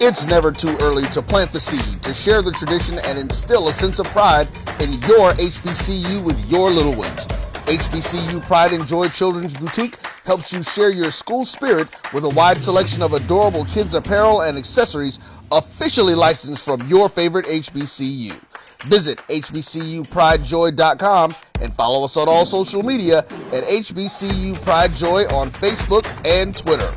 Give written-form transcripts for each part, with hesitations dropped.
It's never too early to plant the seed, to share the tradition, and instill a sense of pride in your HBCU with your little ones. HBCU Pride and Joy Children's Boutique helps you share your school spirit with a wide selection of adorable kids apparel and accessories officially licensed from your favorite HBCU. Visit hbcupridejoy.com and follow us on all social media at HBCU Pride Joy on Facebook and Twitter.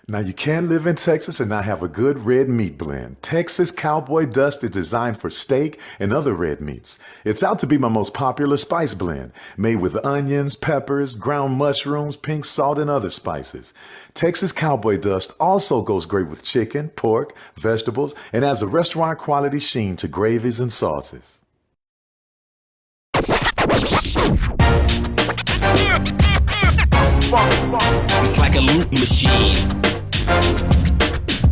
Now, you can live in Texas and not have a good red meat blend. Texas Cowboy Dust is designed for steak and other red meats. It's out to be my most popular spice blend, made with onions, peppers, ground mushrooms, pink salt, and other spices. Texas Cowboy Dust also goes great with chicken, pork, vegetables, and adds a restaurant quality sheen to gravies and sauces. It's like a loop machine.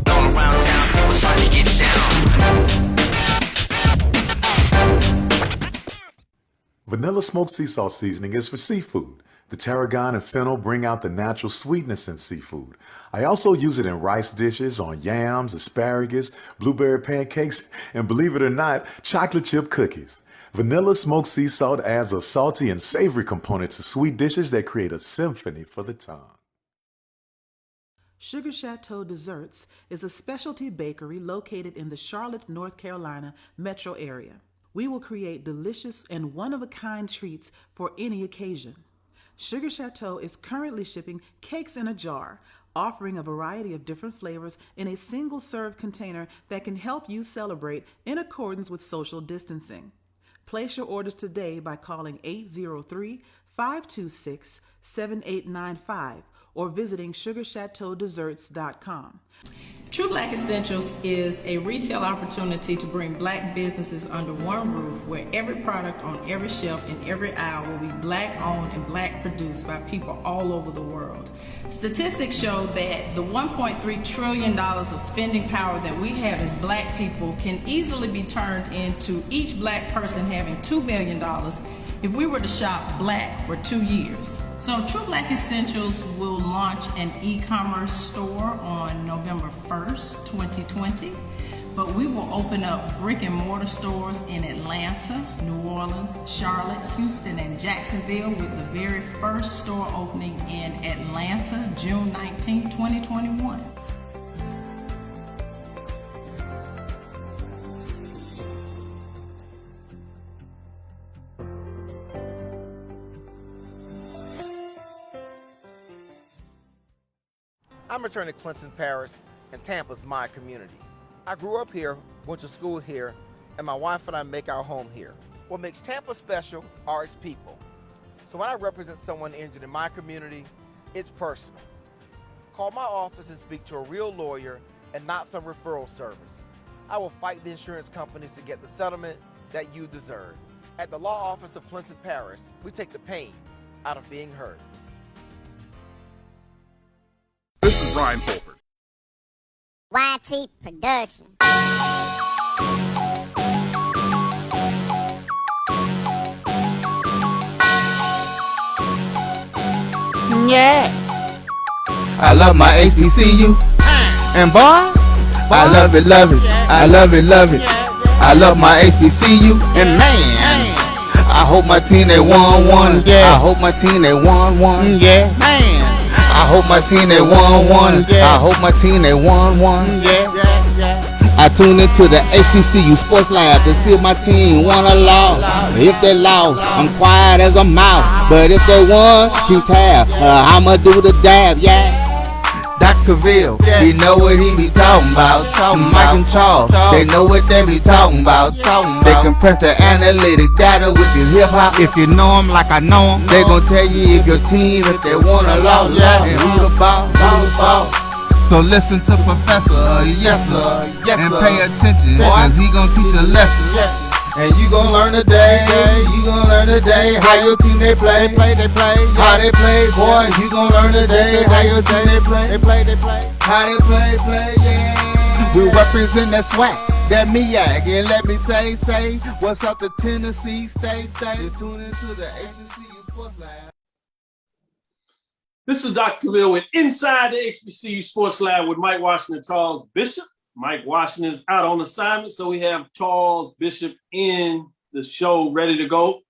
All around town, people trying to get down. Vanilla smoked sea salt seasoning is for seafood. The tarragon and fennel bring out the natural sweetness in seafood. I also use it in rice dishes, on yams, asparagus, blueberry pancakes, and believe it or not, chocolate chip cookies. Vanilla smoked sea salt adds a salty and savory component to sweet dishes that create a symphony for the tongue. Sugar Chateau Desserts is a specialty bakery located in the Charlotte, North Carolina metro area. We will create delicious and one-of-a-kind treats for any occasion. Sugar Chateau is currently shipping cakes in a jar, offering a variety of different flavors in a single-serve container that can help you celebrate in accordance with social distancing. Place your orders today by calling 803-526-7895 or visiting sugarchateaudesserts.com. True Black Essentials is a retail opportunity to bring Black businesses under one roof, where every product on every shelf in every aisle will be Black owned and Black produced by people all over the world. Statistics show that the $1.3 trillion of spending power that we have as Black people can easily be turned into each Black person having $2 billion if we were to shop Black for 2 years. So True Black Essentials will launch an e-commerce store on November 1st, 2020, but we will open up brick and mortar stores in Atlanta, New Orleans, Charlotte, Houston, and Jacksonville, with the very first store opening in Atlanta, June 19, 2021. I'm returning Clinton Paris, and Tampa's my community. I grew up here, went to school here, and my wife and I make our home here. What makes Tampa special are its people. So when I represent someone injured in my community, it's personal. Call my office and speak to a real lawyer and not some referral service. I will fight the insurance companies to get the settlement that you deserve. At the law office of Clinton Paris, we take the pain out of being heard. This is Ryan Fulford. YT Productions. Yeah. I love my HBCU. And boy, I love it, love it. I love it, love it. I love my HBCU. And man, I hope my team they won. Yeah. I hope my team they won. Yeah. Man. I hope my team they won. I hope my team they won. Yeah. I tune into the HBCU Sports Lab to see if my team won or lost. If they lost, I'm quiet as a mouse. But if they won, keep tab. I'ma do the dab, yeah. Dr. Cavil, he know what he be talking about. Mike and Charles, they know what they be talking about. They compress the analytic data with the hip hop. If you know them like I know them, they gon' tell you if your team, if they won or lost, and who the ball. So listen to Professor, yes sir, and pay attention, cause he gon' teach a lesson. And you gon' learn today, how your team they play, how they play, boy. You gon' learn today, how your team they play, how they play, yeah. We represent that SWAC, that MEAC, and let me say, what's up to Tennessee State, tune into the HBCU Sports Lab. This is Dr. Cavil with Inside the HBCU Sports Lab with Mike Washington and Charles Bishop. Mike Washington is out on assignment, so we have Charles Bishop in the show ready to go.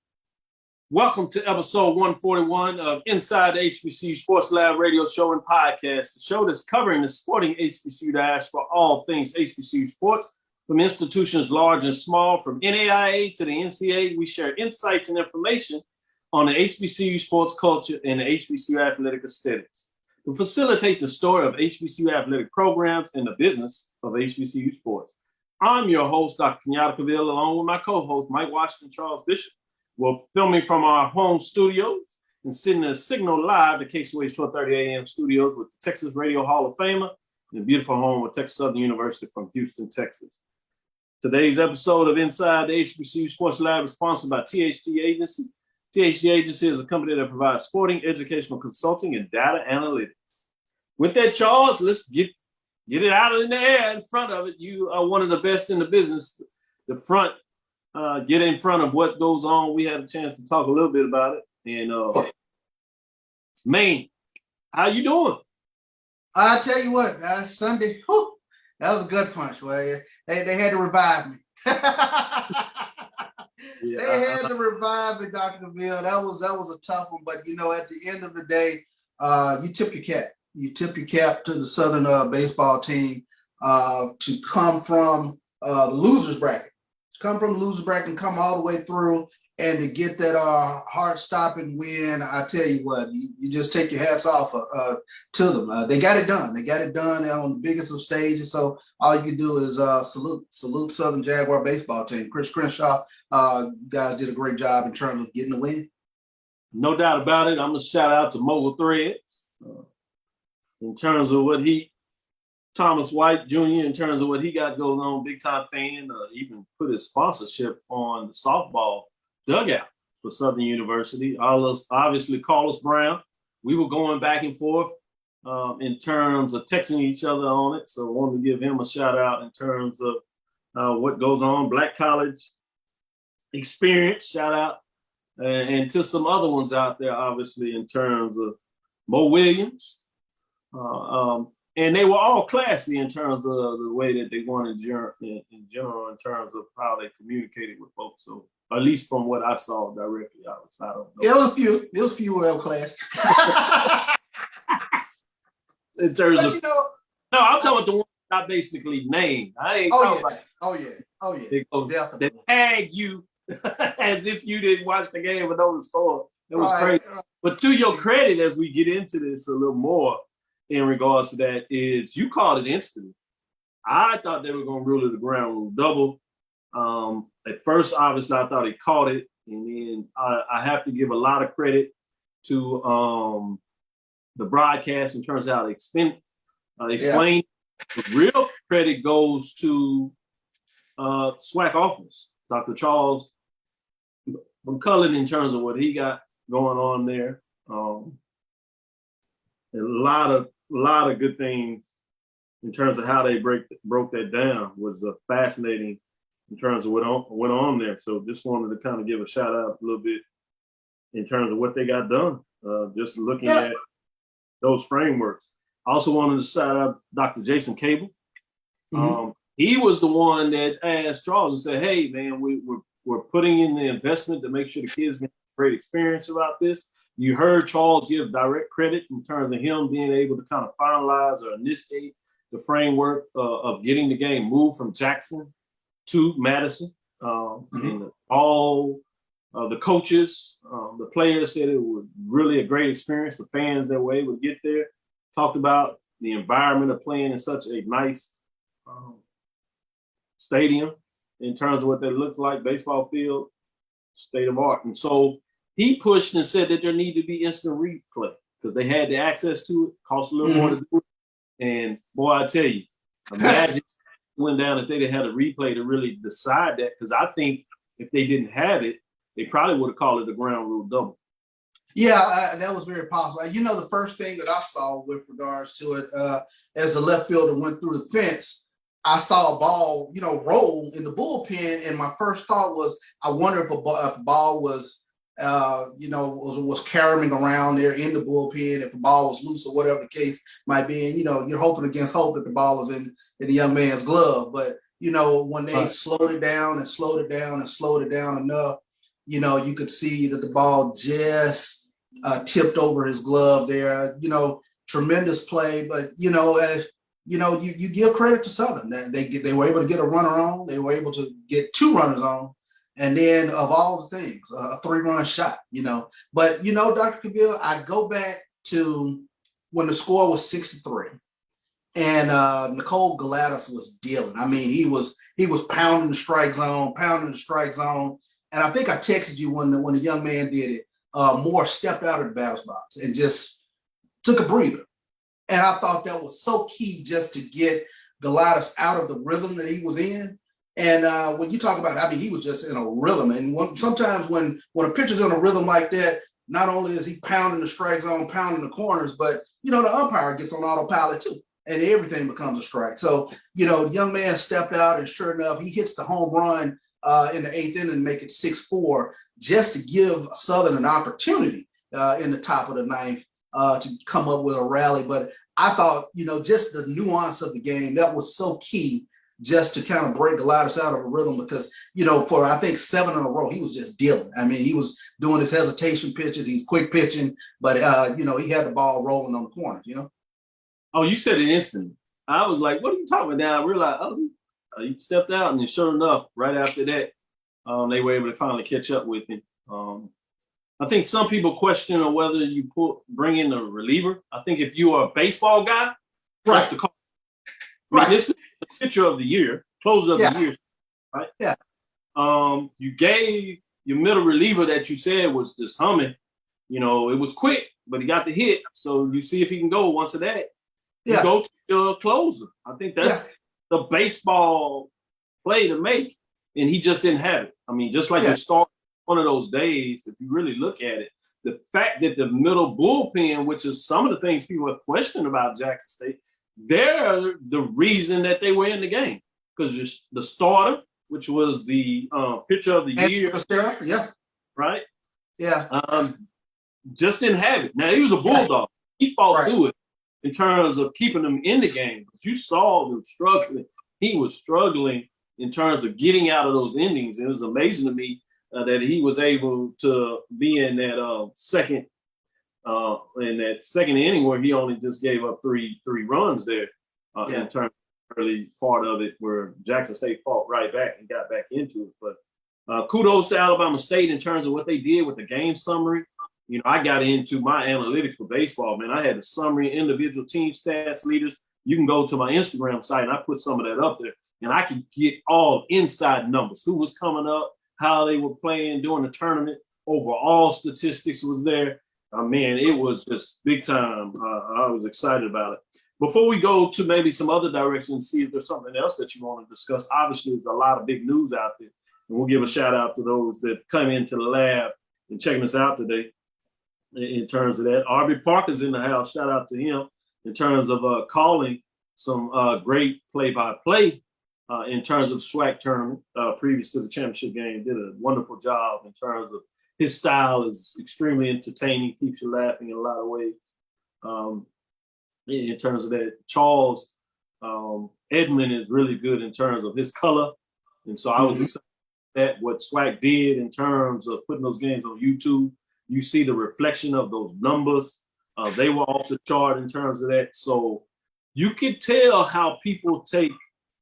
Welcome to episode 141 of Inside the HBCU Sports Lab radio show and podcast, the show that's covering the sporting HBCU diaspora, all things HBCU sports, from institutions large and small, from NAIA to the NCAA. We share insights and information on the HBCU sports culture and the HBCU athletic aesthetics to facilitate the story of HBCU athletic programs and the business of HBCU sports. I'm your host, Dr. Cavil, along with my co-host, Mike Washington, Charles Bishop. We're filming from our home studios and sitting at Signal Live, the KCOH 1230 AM studios with the Texas Radio Hall of Famer and the beautiful home of Texas Southern University from Houston, Texas. Today's episode of Inside the HBCU Sports Lab is sponsored by THD Agency. THD Agency is a company that provides sporting, educational consulting, and data analytics. With that, Charles, let's get it out in the air in front of it. You are one of the best in the business. Get in front of what goes on. We had a chance to talk a little bit about it. And man, how you doing? I tell you what, Sunday, that was a good punch. Well, they had to revive me. They had to revive me, Dr. Cavil. That was a tough one, but you know, at the end of the day, you tip your cap. You tip your cap to the Southern baseball team to come from the losers bracket. Come from the losers bracket and come all the way through, and to get that heart-stopping win. I tell you what, you just take your hats off to them. They got it done. They got it done on the biggest of stages. So all you can do is salute Southern Jaguar baseball team. Chris Crenshaw, you guys did a great job in terms of getting the win. No doubt about it. I'm gonna shout out to Mogul Threads in terms of what Thomas White Jr. in terms of what he got going on. Big time fan. Even put his sponsorship on the softball dugout for Southern University. Obviously, Carlos Brown. We were going back and forth in terms of texting each other on it. So I wanted to give him a shout out in terms of what goes on. Black College Experience, shout out. And to some other ones out there, obviously, in terms of Mo Williams. And they were all classy in terms of the way that they won in general in terms of how they communicated with folks. So at least from what I saw directly, I don't know. It was a few who were class. In terms but of, no, I'm talking about the ones I basically named. I ain't talking about. Oh yeah. Definitely. They tag you as if you didn't watch the game and know the score. It was crazy. Right. But to your credit, as we get into this a little more, in regards to that, is you called it instantly. I thought they were going to rule it the ground rule double. At first, obviously, I thought he caught it. And then I have to give a lot of credit to the broadcast in terms of how they explain. The real credit goes to SWAC office, Dr. Charles McCullough, in terms of what he got going on there. A lot of good things in terms of how they broke that down was fascinating in terms of what went on there. So just wanted to kind of give a shout out a little bit in terms of what they got done. Just looking at those frameworks. I also wanted to shout out Dr. Jason Cavil. Mm-hmm. He was the one that asked Charles and said, "Hey man, we're putting in the investment to make sure the kids get a great experience about this." You heard Charles give direct credit in terms of him being able to kind of finalize or initiate the framework of getting the game moved from Jackson to Madison. And all the coaches, the players said it was really a great experience. The fans that were able to get there. Talked about the environment of playing in such a nice stadium in terms of what they looked like, baseball field, state of art. And so he pushed and said that there needed to be instant replay because they had the access to it, cost a little more to do it. And boy, I tell you, imagine went down if they didn't have a replay to really decide that, because I think if they didn't have it, they probably would have called it the ground rule double. Yeah, that was very possible. You know, the first thing that I saw with regards to it, as the left fielder went through the fence, I saw a ball, roll in the bullpen, and my first thought was, I wonder if a ball was was carrying around there in the bullpen if the ball was loose or whatever the case might be. And, you're hoping against hope that the ball is in the young man's glove. But, when they slowed it down and slowed it down and slowed it down enough, you could see that the ball just tipped over his glove there. Tremendous play. But, as you give credit to Southern. They were able to get a runner on. They were able to get 2 runners on. And then of all the things, a 3-run shot, But, Dr. Cavil, I go back to when the score was 6-3 and Nicole Galatas was dealing. I mean, he was pounding the strike zone. And I think I texted you when the young man did it. Moore stepped out of the batter's box and just took a breather. And I thought that was so key just to get Galatas out of the rhythm that he was in. And when you talk about it, I mean, he was just in a rhythm. And sometimes when a pitcher's in a rhythm like that, not only is he pounding the strike zone, pounding the corners, but, the umpire gets on autopilot too. And everything becomes a strike. So, the young man stepped out and sure enough, he hits the home run in the 8th inning and make it 6-4 just to give Southern an opportunity in the top of the 9th to come up with a rally. But I thought, just the nuance of the game, that was so key just to kind of break Galatas out of a rhythm because, for I think 7 in a row, he was just dealing. I mean, he was doing his hesitation pitches, he's quick pitching, but, he had the ball rolling on the corners, Oh, you said it instantly. I was like, what are you talking about? I realized, he stepped out, and then sure enough, right after that, they were able to finally catch up with him. I think some people question on whether you bring in a reliever. I think if you are a baseball guy, that's the call. I mean, this is the pitcher of the year, closer of the year, right? Yeah. You gave your middle reliever that you said was just humming. It was quick, but he got the hit. So you see if he can go once of that. You go to your closer. I think that's the baseball play to make, and he just didn't have it. I mean, just like you start one of those days, if you really look at it, the fact that the middle bullpen, which is some of the things people have questioned about Jackson State, they're the reason that they were in the game because the starter, which was the pitcher of the year, right? Yeah, just didn't have it. Now he was a bulldog. He fought through it in terms of keeping them in the game. But you saw them struggling. He was struggling in terms of getting out of those innings. It was amazing to me that he was able to be in that second inning where he only just gave up three runs there in terms of the early part of it where Jackson State fought right back and got back into it. But kudos to Alabama State in terms of what they did with the game summary. I got into my analytics for baseball, man. I had the summary, individual team stats, leaders. You can go to my Instagram site and I put some of that up there and I could get all inside numbers, who was coming up, how they were playing during the tournament. Overall statistics was there. Man, it was just big time. I was excited about it. Before we go to maybe some other directions, see if there's something else that you want to discuss. Obviously, there's a lot of big news out there. And we'll give a shout out to those that come into the lab and checking us out today in terms of that. RB Parker's in the house. Shout out to him in terms of calling some great play-by-play in terms of SWAC tournament previous to the championship game. Did a wonderful job in terms of his style is extremely entertaining, keeps you laughing in a lot of ways. In terms of that, Charles Edmond is really good in terms of his color. And so I was excited at what SWAC did in terms of putting those games on YouTube. You see the reflection of those numbers. They were off the chart in terms of that. So you could tell how people take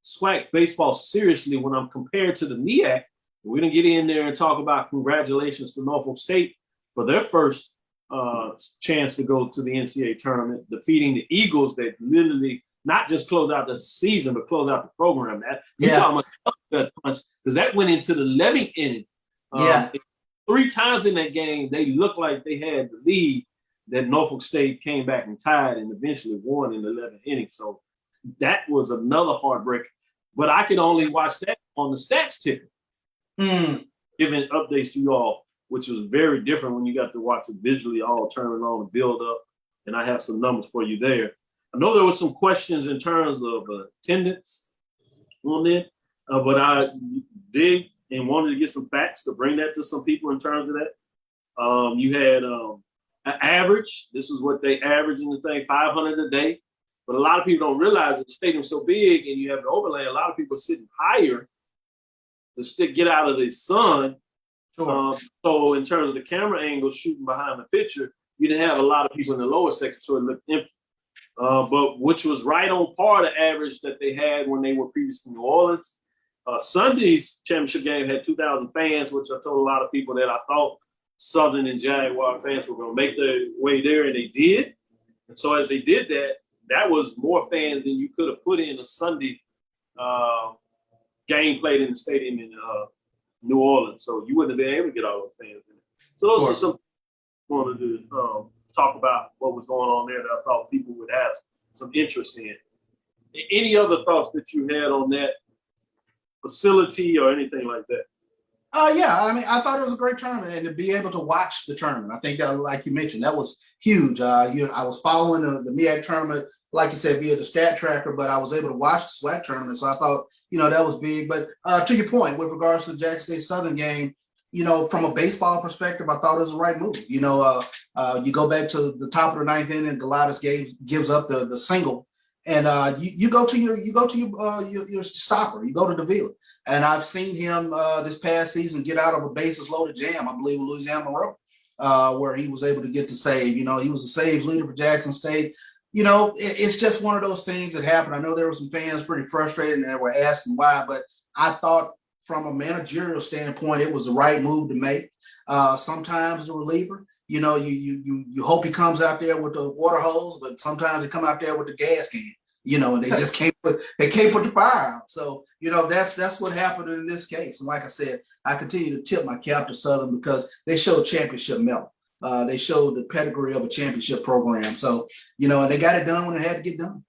SWAC baseball seriously when I'm compared to the MEAC. We're going to get in there and talk about congratulations to Norfolk State for their first chance to go to the NCAA tournament, defeating the Eagles that literally not just closed out the season, but closed out the program. You're talking about gut punch because that went into the 11th inning. 3 times in that game, they looked like they had the lead that Norfolk State came back and tied and eventually won in the 11th inning. So that was another heartbreak. But I could only watch that on the stats ticker, giving updates to you all, which was very different when you got to watch it visually all turn on and build up. And I have some numbers for you there. I know there were some questions in terms of attendance on it, but I did and wanted to get some facts to bring that to some people in terms of that. You had an average. This is what they average in the thing, 500 a day. But a lot of people don't realize that the stadium's so big and you have an overlay. A lot of people are sitting higher to get out of the sun. Sure. So in terms of the camera angle shooting behind the picture, you didn't have a lot of people in the lower section, so it looked empty. But which was right on par the average that they had when they were previously in New Orleans. Sunday's championship game had 2,000 fans, which I told a lot of people that I thought Southern and Jaguar fans were going to make their way there, and they did. And so as they did that, that was more fans than you could have put in a Sunday game played in the stadium in New Orleans. So you wouldn't have been able to get all those fans in. So those are some I wanted to talk about what was going on there that I thought people would have some interest in. Any other thoughts that you had on that facility or anything like that? Yeah, I mean, I thought it was a great tournament, and to be able to watch the tournament, I think that, like you mentioned, that was huge. I was following the MEAC tournament, like you said, via the stat tracker, but I was able to watch the SWAC tournament, so I thought, that was big. But to your point, with regards to the Jackson State Southern game, from a baseball perspective, I thought it was the right move. You go back to the top of the ninth inning, Galatas gives up the single, and you go to your stopper, you go to Davila. And I've seen him this past season get out of a bases loaded jam, I believe, with Louisiana Monroe, where he was able to get the save. He was a saves leader for Jackson State. It's just one of those things that happened. I know there were some fans pretty frustrated and they were asking why, but I thought from a managerial standpoint, it was the right move to make. Sometimes the reliever, you hope he comes out there with the water hose, but sometimes they come out there with the gas can. And they just can't put the fire out. So, that's what happened in this case. And like I said, I continue to tip my cap to Southern because they showed championship mettle. They showed the pedigree of a championship program. So, and they got it done when it had to get done.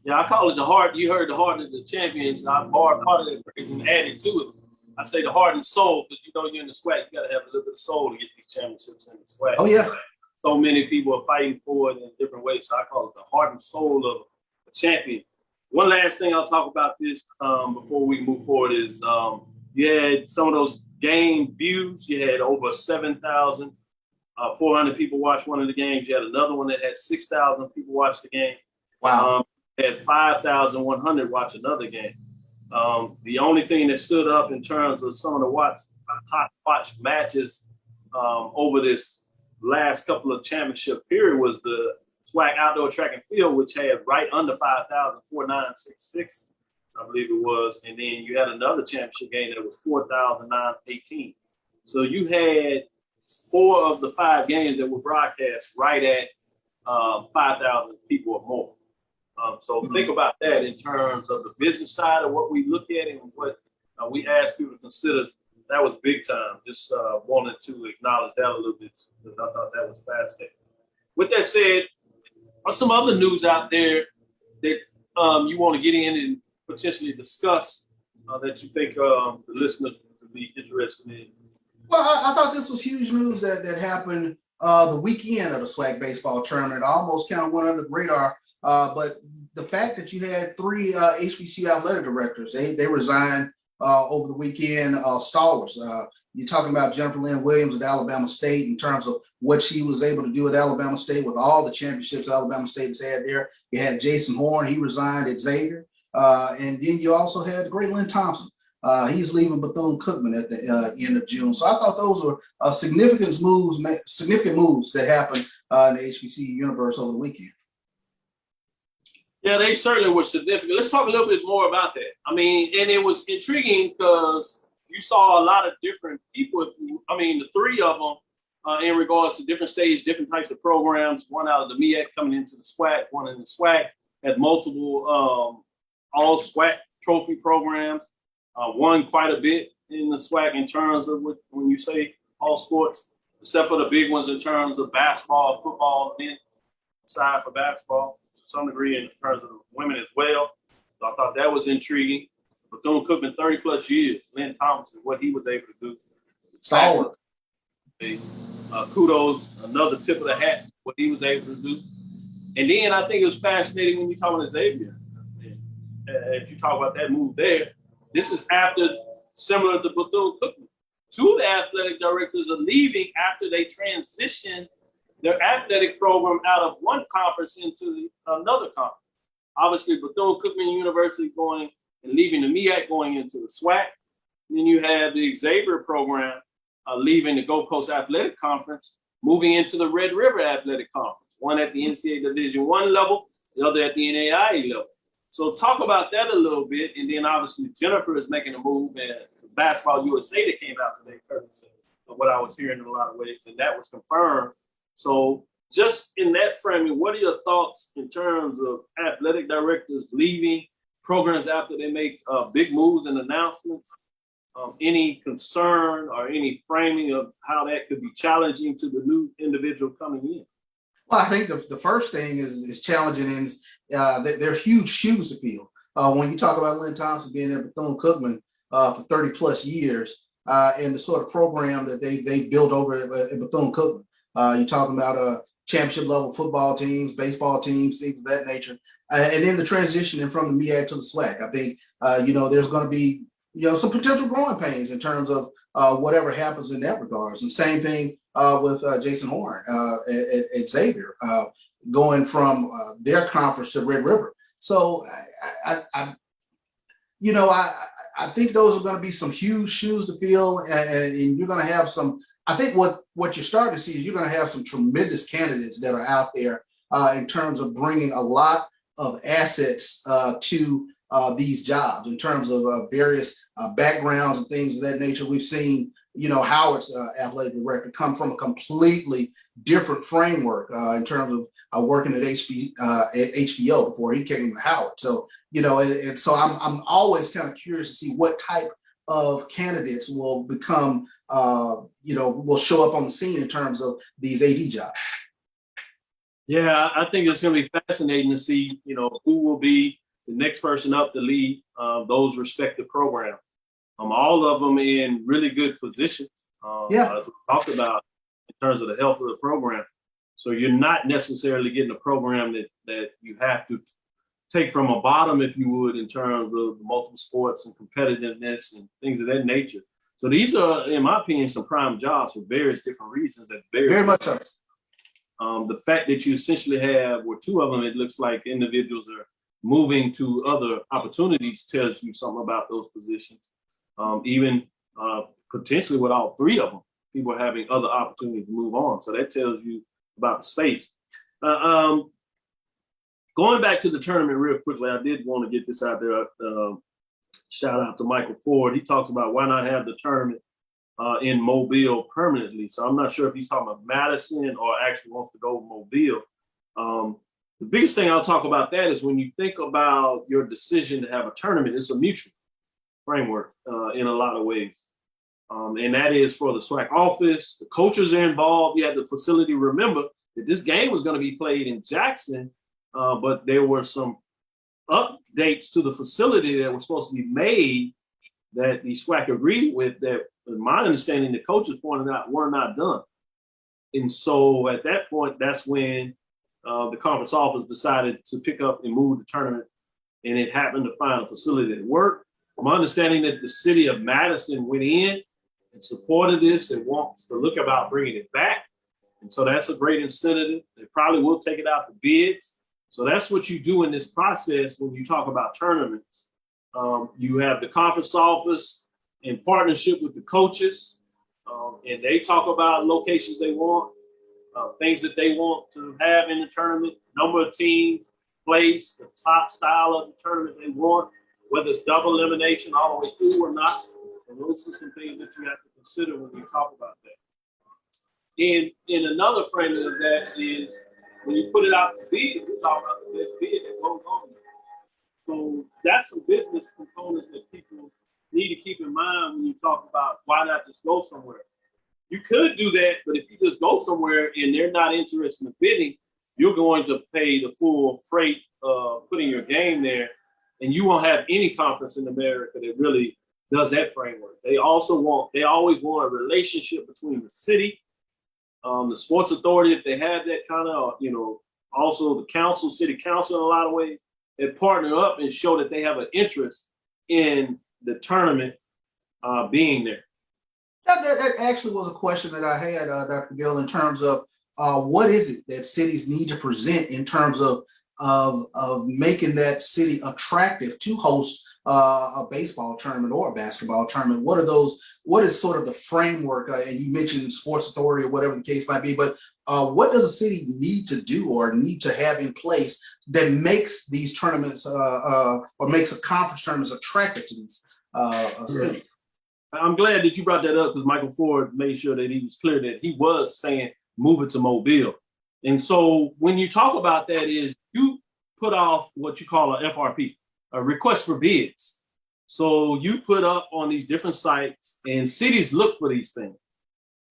Yeah, I call it the heart. You heard the heart of the champions. I'm part of that phrase and added to it. I say the heart and soul because you're in the SWAC. You got to have a little bit of soul to get these championships in the SWAC. Oh, yeah. So many people are fighting for it in different ways. So I call it the heart and soul of champion. One last thing I'll talk about this before we move forward is you had some of those game views. You had over 7,400 people watch one of the games. You had another one that had 6,000 people watch the game. Wow. Had 5,100 watch another game. The only thing that stood up in terms of some of the top watch matches over this last couple of championship period was the SWAC outdoor track and field, which had right under 5,000, 4,966, I believe it was. And then you had another championship game that was 4,918. So you had 4 of the 5 games that were broadcast right at 5,000 people or more. So think about that in terms of the business side of what we look at and what we ask people to consider. That was big time. Just wanted to acknowledge that a little bit because I thought that was fascinating. With that said, are some other news out there that you want to get in and potentially discuss that you think the listeners would be interested in? Well, I thought this was huge news that happened the weekend of the SWAC baseball tournament. I almost kind of went under the radar, but the fact that you had 3 HBCU athletic directors, they resigned over the weekend, stalwarts. You're talking about Jennifer Lynn Williams at Alabama State in terms of what she was able to do at Alabama State with all the championships Alabama State has had there. You had Jason Horn, he resigned at Xavier. And then you also had the great Lynn Thompson. He's leaving Bethune-Cookman at the end of June. So I thought those were significant moves that happened in the HBCU universe over the weekend. Yeah, they certainly were significant. Let's talk a little bit more about that. I mean, and it was intriguing because you saw a lot of different people. The 3 of them in regards to different stages, different types of programs. One out of the MEAC coming into the SWAC, one in the SWAC, had multiple all SWAC trophy programs. Won quite a bit in the SWAC in terms of when you say all sports, except for the big ones in terms of basketball, football, and side for basketball to some degree in terms of the women as well. So I thought that was intriguing. Bethune-Cookman, 30 plus years. Lynn Thompson, what he was able to do. Solid. Kudos, another tip of the hat, what he was able to do. And then I think it was fascinating when you talk about Xavier. As you talk about that move there, this is after similar to Bethune-Cookman. Two of the athletic directors are leaving after they transition their athletic program out of one conference into another conference. Obviously, Bethune-Cookman University going and leaving the MEAC, going into the SWAC. And then you have the Xavier program leaving the Gold Coast Athletic Conference, moving into the Red River Athletic Conference, one at the NCAA Division I level, the other at the NAIA level. So talk about that a little bit. And then obviously Jennifer is making a move, and Basketball USA that came out today, courtesy of what I was hearing in a lot of ways, and that was confirmed. So just in that framing, what are your thoughts in terms of athletic directors leaving programs after they make big moves and announcements? Any concern or any framing of how that could be challenging to the new individual coming in? Well, I think the first thing is challenging is they're huge shoes to fill. When you talk about Lynn Thompson being at Bethune-Cookman for 30 plus years and the sort of program that they built over at Bethune-Cookman, you're talking about championship level football teams, baseball teams, things of that nature. And then the transitioning from the MEAC to the SWAC. I think, there's going to be, some potential growing pains in terms of whatever happens in that regards. And same thing with Jason Horn at Xavier, going from their conference to Red River. So I think those are going to be some huge shoes to fill, and you're going to have some. I think what you're starting to see is you're going to have some tremendous candidates that are out there in terms of bringing a lot of assets to these jobs in terms of various backgrounds and things of that nature. We've seen, Howard's athletic director come from a completely different framework in terms of working at HBO before he came to Howard. So, and so I'm always kind of curious to see what type of candidates will become, will show up on the scene in terms of these AD jobs. Yeah, I think it's going to be fascinating to see, who will be the next person up to lead those respective programs. All of them in really good positions, as we talked about in terms of the health of the program. So you're not necessarily getting a program that you have to take from a bottom, if you would, in terms of multiple sports and competitiveness and things of that nature. So these are, in my opinion, some prime jobs for various different reasons. Very much so. The fact that you essentially have, or two of them, it looks like individuals are moving to other opportunities tells you something about those positions. Even potentially with all three of them, people are having other opportunities to move on. So that tells you about the space. Going back to the tournament real quickly, I did want to get this out there. Shout out to Michael Ford. He talks about why not have the tournament in Mobile permanently. So I'm not sure if he's talking about Madison or actually wants to go Mobile. The biggest thing I'll talk about that is when you think about your decision to have a tournament, it's a mutual framework in a lot of ways. And that is for the SWAC office, the coaches are involved. You have the facility. Remember that this game was going to be played in Jackson, but there were some updates to the facility that were supposed to be made that the SWAC agreed with that, in my understanding, the coaches pointed out were not done. And so at that point, that's when the conference office decided to pick up and move the tournament, and it happened to find a facility that worked. My understanding that the city of Madison went in and supported this and wants to look about bringing it back. And so that's a great incentive. They probably will take it out to bids. So that's what you do in this process when you talk about tournaments. You have the conference office in partnership with the coaches, and they talk about locations they want, things that they want to have in the tournament, number of teams, place, the top style of the tournament they want, whether it's double elimination all the way through or not. And those are some things that you have to consider when you talk about that. And in another framing of that is when you put it out to bid, we talk about the best bid that goes on there. So that's some business components that people need to keep in mind when you talk about why not just go somewhere. You could do that, but if you just go somewhere and they're not interested in bidding, you're going to pay the full freight of putting your game there, and you won't have any conference in America that really does that framework. They always want a relationship between the city, the sports authority, if they have that kind of, also the council, city council in a lot of ways, they partner up and show that they have an interest in the tournament being there. That actually was a question that I had, Dr. Gill, in terms of what is it that cities need to present in terms of making that city attractive to host a baseball tournament or a basketball tournament. What is sort of the framework? And you mentioned sports authority or whatever the case might be, but what does a city need to do or need to have in place that makes these tournaments or makes a conference tournaments attractive to these cities? I'm glad that you brought that up because Michael Ford made sure that he was clear that he was saying move it to Mobile. And so when you talk about that is you put off what you call a FRP, a request for bids. So you put up on these different sites and cities look for these things.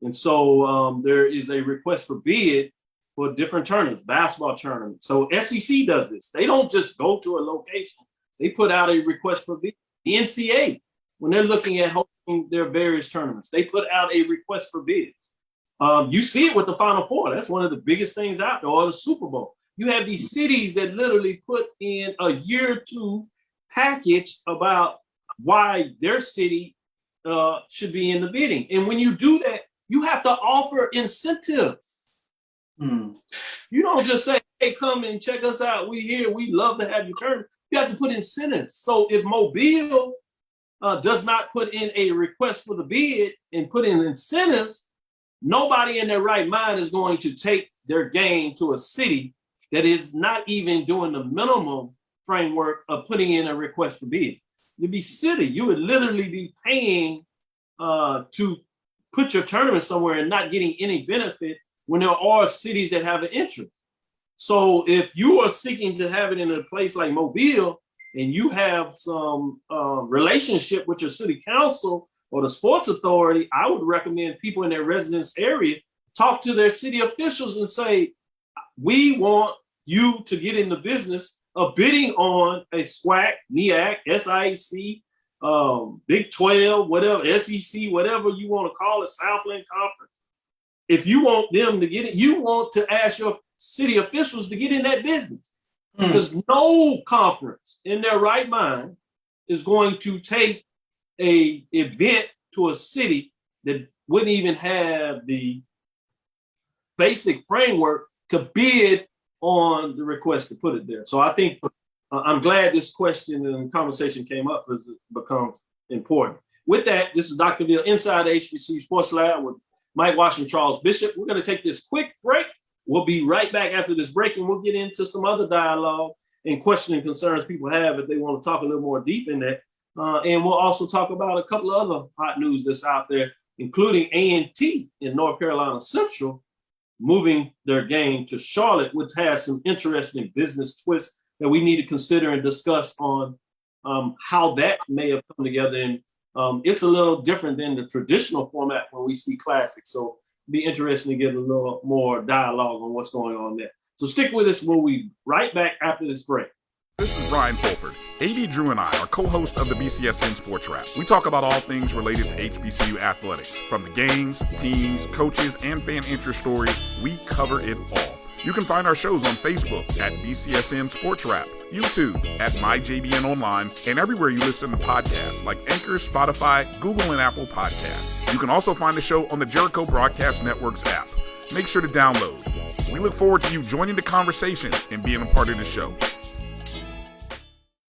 And so there is a request for bid for different tournaments, basketball tournaments. So SEC does this. They don't just go to a location. They put out a request for bid. The NCAA, when they're looking at hosting their various tournaments, they put out a request for bids. You see it with the Final Four. That's one of the biggest things out there, or the Super Bowl. You have these cities that literally put in a year or two package about why their city should be in the bidding. And when you do that, you have to offer incentives. You don't just say, hey, come and check us out. We here. We love to have you turn. You have to put incentives. So if Mobile does not put in a request for the bid and put in incentives, nobody in their right mind is going to take their game to a city that is not even doing the minimum framework of putting in a request for bid. You'd be silly. You would literally be paying to put your tournament somewhere and not getting any benefit when there are cities that have an interest. So if you are seeking to have it in a place like Mobile and you have some relationship with your city council or the sports authority, I would recommend people in their residence area talk to their city officials and say, we want you to get in the business of bidding on a SWAC, MEAC, SIAC, Big 12, whatever, SEC, whatever you want to call it, Southland Conference. If you want them to get it, you want to ask your city officials to get in that business. Because no conference in their right mind is going to take a event to a city that wouldn't even have the basic framework to bid on the request to put it there. So I think I'm glad this question and conversation came up because it becomes important. With that, this is Dr. Bill inside the HBCU Sports Lab with Mike Washington, Charles Bishop. We're going to take this quick break. We'll be right back after this break, and we'll get into some other dialogue and question and concerns people have if they want to talk a little more deep in that. And we'll also talk about a couple of other hot news that's out there, including A&T in North Carolina Central moving their game to Charlotte, which has some interesting business twists that we need to consider and discuss on how that may have come together. And it's a little different than the traditional format when we see classics. So it'll be interesting to get a little more dialogue on what's going on there. So stick with us. We'll be right back after this break. This is Ryan Fulford. AD Drew and I are co-hosts of the BCSN Sports Wrap. We talk about all things related to HBCU athletics. From the games, teams, coaches, and fan interest stories, we cover it all. You can find our shows on Facebook at BCSN Sports Wrap, YouTube at MyJBN Online, and everywhere you listen to podcasts like Anchor, Spotify, Google, and Apple Podcasts. You can also find the show on the Jericho Broadcast Network's app. Make sure to download. We look forward to you joining the conversation and being a part of the show.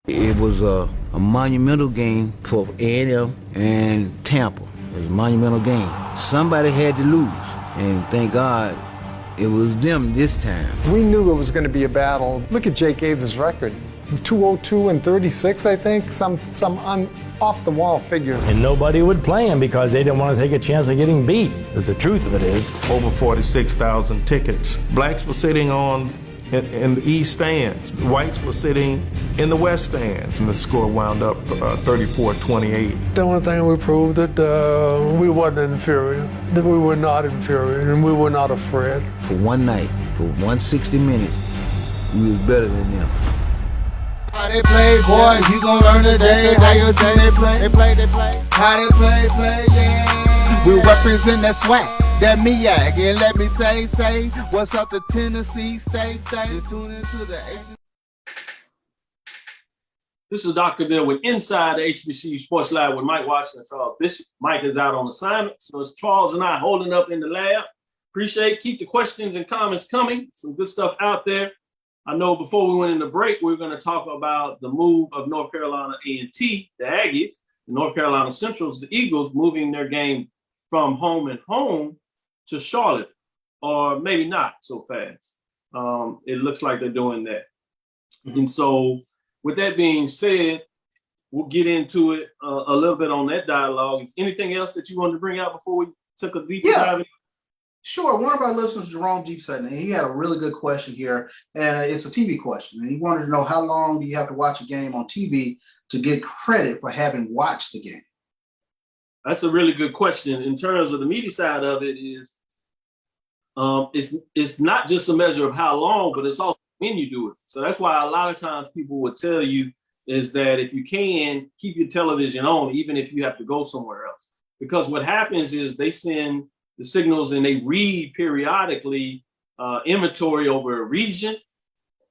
It was a monumental game for A&M and Tampa. It was a monumental game. Somebody had to lose, and thank God it was them this time. We knew it was going to be a battle. Look at Jake Gaither's record. 202 and 36, I think, some off-the-wall figures. And nobody would play him because they didn't want to take a chance of getting beat. But the truth of it is, over 46,000 tickets. Blacks were sitting in the east stands. Whites were sitting in the west stands, and the score wound up 34-28. The only thing we proved that we wasn't inferior, that we were not inferior, and we were not afraid. For one night, for 160 minutes, we was better than them. How they play, boy, you gon' learn today. How your team they play. How they play, yeah. We represent that SWAC. That MEAC, and let me say, what's up to Tennessee, stay, tune into the This is Dr. Bill with Inside the HBCU Sports Lab with Mike Washington and Charles Bishop. Mike is out on assignment, so it's Charles and I holding up in the lab. Keep the questions and comments coming. Some good stuff out there. I know before we went into break, we were going to talk about the move of North Carolina A&T, the Aggies, the North Carolina Centrals, the Eagles, moving their game from home and home to Charlotte, or maybe not so fast. It looks like they're doing that. And so with that being said, we'll get into it a little bit on that dialogue. Is anything else that you wanted to bring out before we took a deeper dive in? Sure. One of our listeners, Jerome Deep Sutton, he had a really good question here, and it's a TV question. And he wanted to know, how long do you have to watch a game on TV to get credit for having watched the game? That's a really good question. In terms of the media side of it, is it's not just a measure of how long, but it's also when you do it. So that's why a lot of times people would tell you is that if you can, keep your television on, even if you have to go somewhere else. Because what happens is they send the signals and they read periodically inventory over a region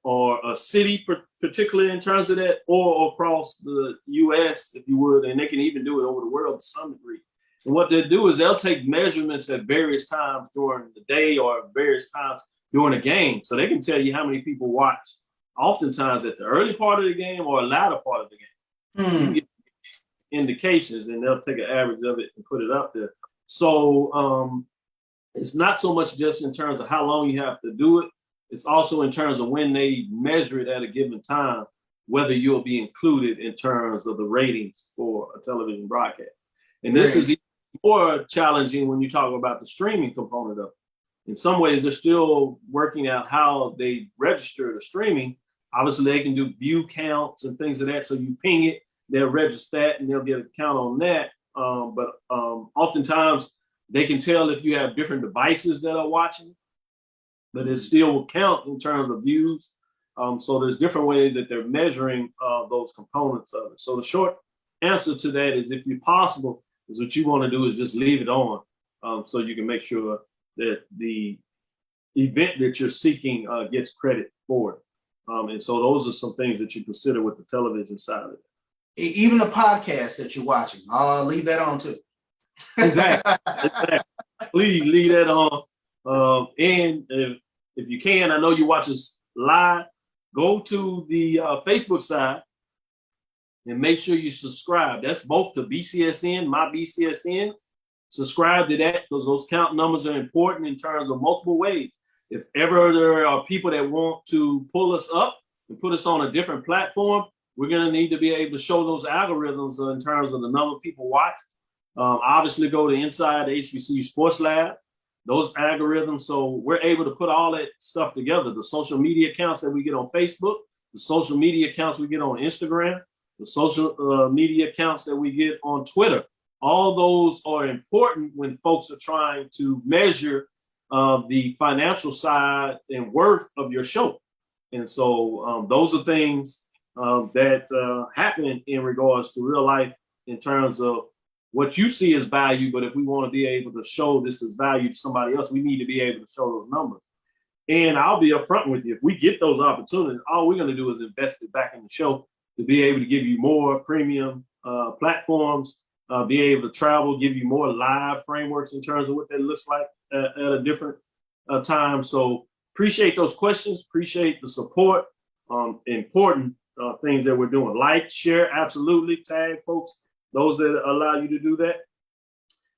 or a city, particularly in terms of that, or across the U.S., if you would, and they can even do it over the world to some degree. And what they'll do is they'll take measurements at various times during the day or various times during a game. So they can tell you how many people watch, oftentimes at the early part of the game or a latter part of the game. You get indications, and they'll take an average of it and put it up there. So it's not so much just in terms of how long you have to do it. It's also in terms of when they measure it at a given time, whether you'll be included in terms of the ratings for a television broadcast. And this is even more challenging when you talk about the streaming component of it. In some ways, they're still working out how they register the streaming. Obviously, they can do view counts and things of that. So you ping it, they'll register that, and they'll get a count on that. But oftentimes, they can tell if you have different devices that are watching, but it still will count in terms of views. So there's different ways that they're measuring those components of it. So the short answer to that is, if you're possible, is what you want to do is just leave it on, so you can make sure that the event that you're seeking gets credit for it. And so those are some things that you consider with the television side of it. Even the podcast that you're watching, I'll leave that on too. Exactly. Please leave that on. And if you can, I know you watch us live, go to the Facebook side and make sure you subscribe. That's both to BCSN, my BCSN. Subscribe to that, because those count numbers are important in terms of multiple ways. If ever there are people that want to pull us up and put us on a different platform, we're going to need to be able to show those algorithms in terms of the number of people watch. Obviously, go to Inside the HBCU Sports Lab, those algorithms. So we're able to put all that stuff together. The social media accounts that we get on Facebook, the social media accounts we get on Instagram, the social media accounts that we get on Twitter. All those are important when folks are trying to measure the financial side and worth of your show. And so those are things that happen in regards to real life in terms of what you see as value. But if we want to be able to show this as value to somebody else, we need to be able to show those numbers. And I'll be upfront with you. If we get those opportunities, all we're going to do is invest it back in the show to be able to give you more premium platforms, be able to travel, give you more live frameworks in terms of what that looks like at a different time. So appreciate those questions, appreciate the support, important things that we're doing. Like, share, absolutely, tag folks, those that allow you to do that.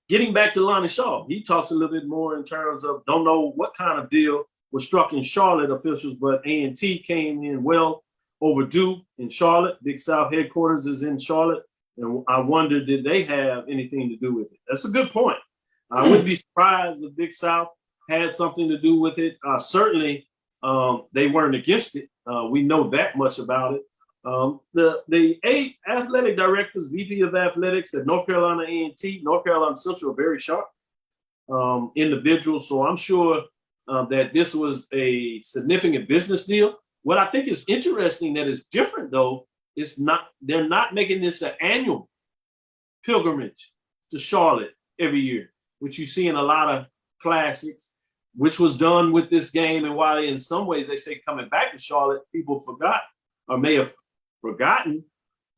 Getting back to Lonnie Shaw, he talks a little bit more in terms of, don't know what kind of deal was struck in Charlotte officials, but A&T came in well overdue in Charlotte. Big South headquarters is in Charlotte. And I wonder, did they have anything to do with it? That's a good point. I wouldn't be surprised if Big South had something to do with it. Certainly, they weren't against it. We know that much about it. The 8 athletic directors, VP of athletics at North Carolina A&T, North Carolina Central, are very sharp individuals. So I'm sure that this was a significant business deal. What I think is interesting that is different, though, they're not making this an annual pilgrimage to Charlotte every year, which you see in a lot of classics, which was done with this game. And while in some ways they say coming back to Charlotte, people forgot or may have forgotten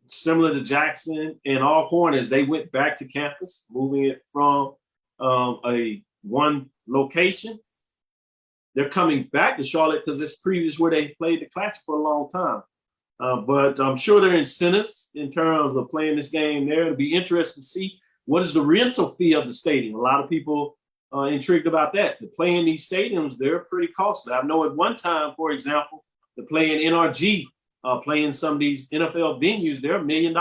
similar to Jackson and Alcorn, as they went back to campus, moving it from a one location. They're coming back to Charlotte because it's previous where they played the Classic for a long time. But I'm sure there are incentives in terms of playing this game there. It'll be interesting to see what is the rental fee of the stadium. A lot of people are intrigued about that. To play in these stadiums, they're pretty costly. I know at one time, for example, to play in NRG, playing some of these NFL venues, they're $1 million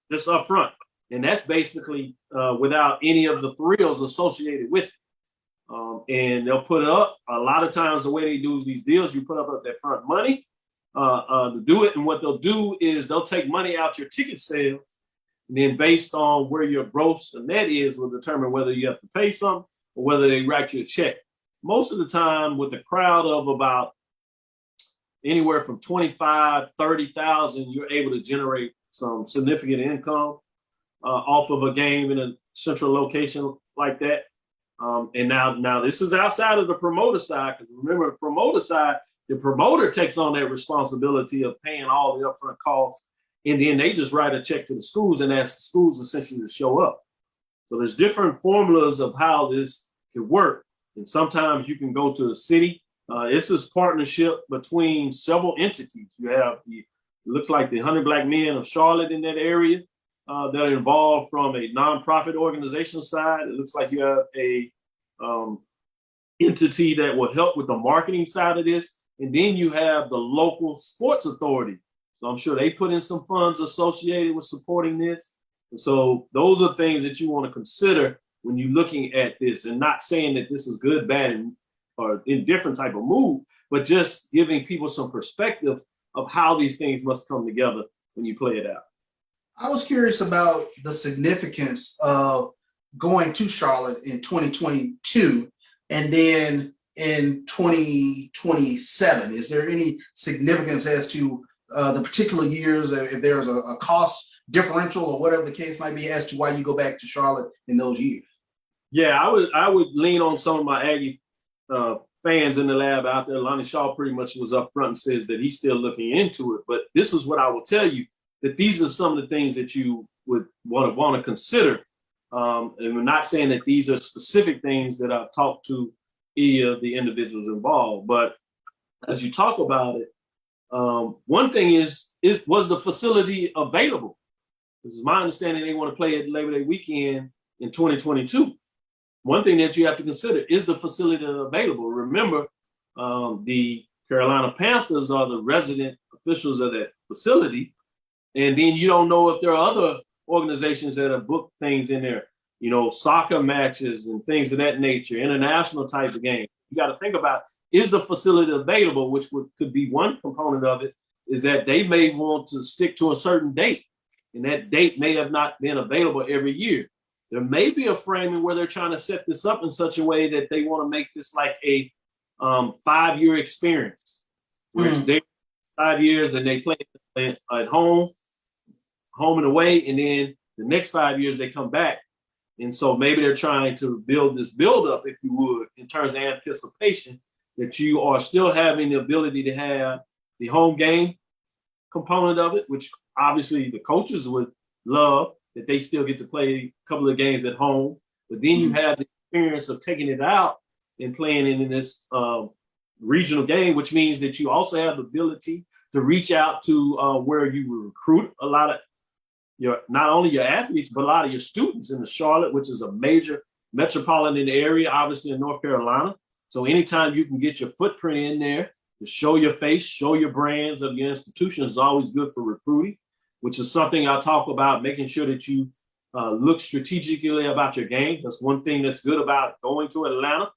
just up front. And that's basically without any of the thrills associated with it. And they'll put it up. A lot of times the way they do these deals, you put up that front money to do it. And what they'll do is they'll take money out your ticket sales. And then based on where your gross and net is will determine whether you have to pay something or whether they write you a check. Most of the time with a crowd of about anywhere from 25, 30,000, you're able to generate some significant income off of a game in a central location like that. And now this is outside of the promoter side, because remember, the promoter side, the promoter takes on that responsibility of paying all the upfront costs, and then they just write a check to the schools and ask the schools essentially to show up. So there's different formulas of how this can work, and sometimes you can go to a city. It's this partnership between several entities. You have it looks like the 100 Black Men of Charlotte in that area that are involved from a nonprofit organization side. It looks like you have a entity that will help with the marketing side of this. And then you have the local sports authority. So I'm sure they put in some funds associated with supporting this. And so those are things that you want to consider when you're looking at this, and not saying that this is good, bad, or indifferent type of move, but just giving people some perspective of how these things must come together when you play it out. I was curious about the significance of going to Charlotte in 2022 and then in 2027. Is there any significance as to the particular years, if there's a cost differential or whatever the case might be, as to why you go back to Charlotte in those years? Yeah, I would lean on some of my Aggie fans in the lab out there. Lonnie Shaw pretty much was up front and says that he's still looking into it. But this is what I will tell you, that these are some of the things that you would want to consider. And we're not saying that these are specific things that I've talked to any of the individuals involved. But as you talk about it, one thing is was the facility available? This is my understanding they want to play at Labor Day weekend in 2022. One thing that you have to consider is the facility available. Remember, the Carolina Panthers are the resident officials of that facility. And then you don't know if there are other organizations that have booked things in there, you know, soccer matches and things of that nature, international type of games. You got to think about, is the facility available, which could be one component of it, is that they may want to stick to a certain date, and that date may have not been available every year. There may be a framing where they're trying to set this up in such a way that they want to make this like a 5-year experience, where it's there 5 years and they play at home and away, and then the next 5 years they come back. And so maybe they're trying to build this buildup, if you would, in terms of anticipation, that you are still having the ability to have the home game component of it, which obviously the coaches would love, that they still get to play a couple of games at home. But then you have the experience of taking it out and playing it in this regional game, which means that you also have the ability to reach out to where you will recruit a lot of not only your athletes, but a lot of your students in the Charlotte, which is a major metropolitan area, obviously in North Carolina. So anytime you can get your footprint in there to show your face, show your brands of your institution is always good for recruiting, which is something I talk about, making sure that you look strategically about your game. That's one thing that's good about going to Atlanta,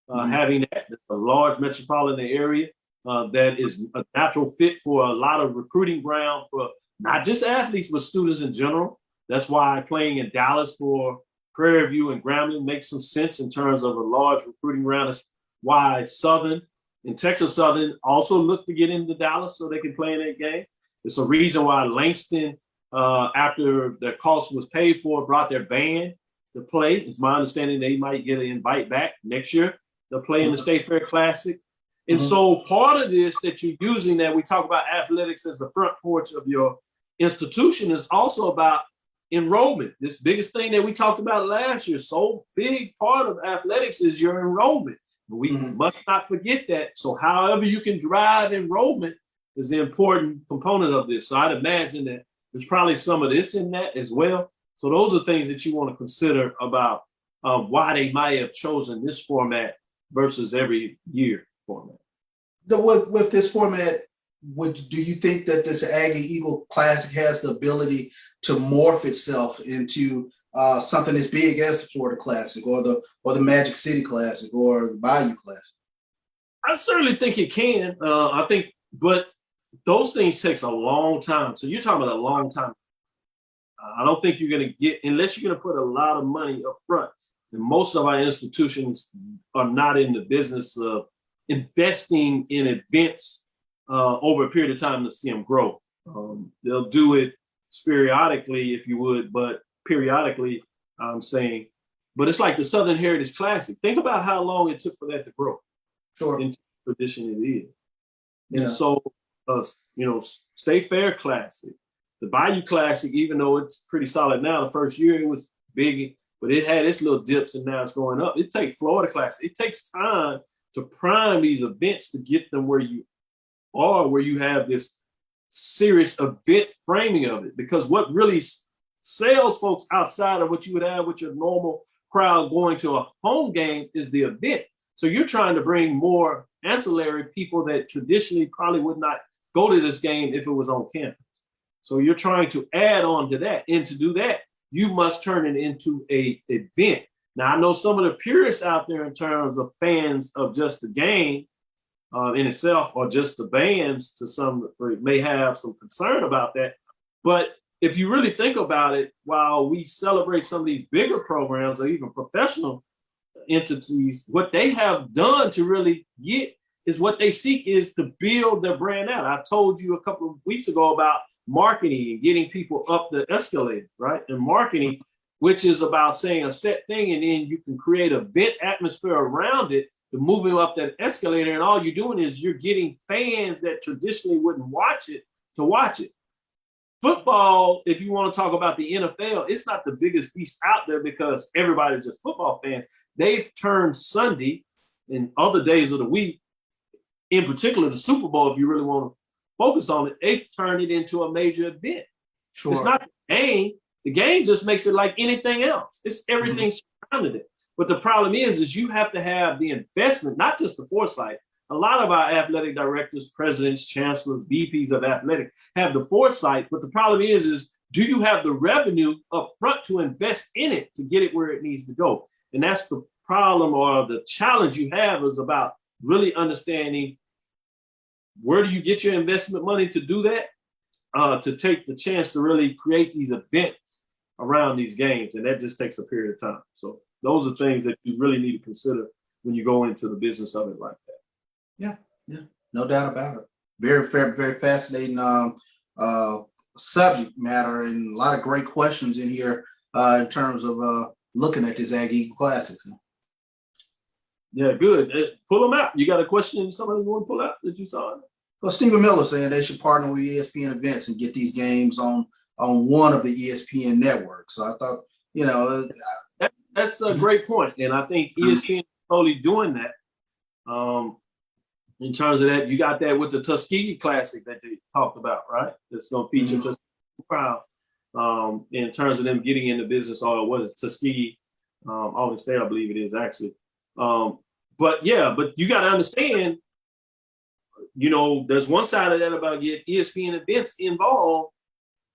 having that. It's a large metropolitan area that is a natural fit for a lot of recruiting ground for not just athletes, but students in general. That's why playing in Dallas for Prairie View and Grambling makes some sense in terms of a large recruiting ground. That's why Southern and Texas Southern also look to get into Dallas so they can play in that game. It's a reason why Langston, after their cost was paid for, brought their band to play. It's my understanding they might get an invite back next year. They'll play in the State Fair Classic. And so part of this that you're using, that we talk about athletics as the front porch of your institution, is also about enrollment. This biggest thing that we talked about last year, so big part of athletics is your enrollment. We must not forget that. So however you can drive enrollment is the important component of this. So I'd imagine that there's probably some of this in that as well. So those are things that you want to consider about why they might have chosen this format versus every year format. With this format, do you think that this Aggie Eagle Classic has the ability to morph itself into something as big as the Florida Classic or the Magic City Classic or the Bayou Classic? I certainly think it can. I think, but those things takes a long time. So you're talking about a long time. I don't think you're going to get, unless you're going to put a lot of money up front. And most of our institutions are not in the business of investing in events over a period of time to see them grow. They'll do it periodically, if you would, but periodically, I'm saying, but it's like the Southern Heritage Classic. Think about how long it took for that to grow. Sure. Into the tradition it is. Yeah. And so, State Fair Classic, the Bayou Classic, even though it's pretty solid now, the first year it was big, but it had its little dips and now it's going up. It takes Florida Classic. It takes time to prime these events to get them where you are, where you have this serious event framing of it. Because what really sells folks outside of what you would have with your normal crowd going to a home game is the event. So you're trying to bring more ancillary people that traditionally probably would not go to this game if it was on campus. So you're trying to add on to that. And to do that, you must turn it into an event. Now, I know some of the purists out there in terms of fans of just the game in itself, or just the bands, to some degree, may have some concern about that. But if you really think about it, while we celebrate some of these bigger programs or even professional entities, what they have done to really get is what they seek is to build their brand out. I told you a couple of weeks ago about marketing and getting people up the escalator, right? And marketing, which is about saying a set thing, and then you can create an event atmosphere around it to move them up that escalator. And all you're doing is you're getting fans that traditionally wouldn't watch it to watch it. Football, if you want to talk about the NFL, it's not the biggest beast out there because everybody's just football fans. They've turned Sunday and other days of the week, in particular the Super Bowl, if you really want to focus on it, they've turned it into a major event. Sure. It's not the game. The game just makes it like anything else. It's everything surrounding it. But the problem is you have to have the investment, not just the foresight. A lot of our athletic directors, presidents, chancellors, VPs of athletics have the foresight. But the problem is do you have the revenue up front to invest in it to get it where it needs to go? And that's the problem, or the challenge you have, is about really understanding where do you get your investment money to do that, to take the chance to really create these events around these games. And that just takes a period of time. So those are things that you really need to consider when you go into the business of it like that. Yeah, no doubt about it. Very fair, very fascinating subject matter, and a lot of great questions in here in terms of looking at this Aggie Eagle Classic. Yeah, good. Pull them out. You got a question, somebody you want to pull out that you saw? Well, Stephen Miller saying they should partner with ESPN events and get these games on one of the ESPN networks. So I thought, that's a great point. And I think ESPN is totally doing that. In terms of that, you got that with the Tuskegee Classic that they talked about, right? That's going to feature Tuskegee crowd. In terms of them getting into business, or what is Tuskegee, Auburn State, I believe it is actually. But you got to understand, there's one side of that about getting ESPN events involved,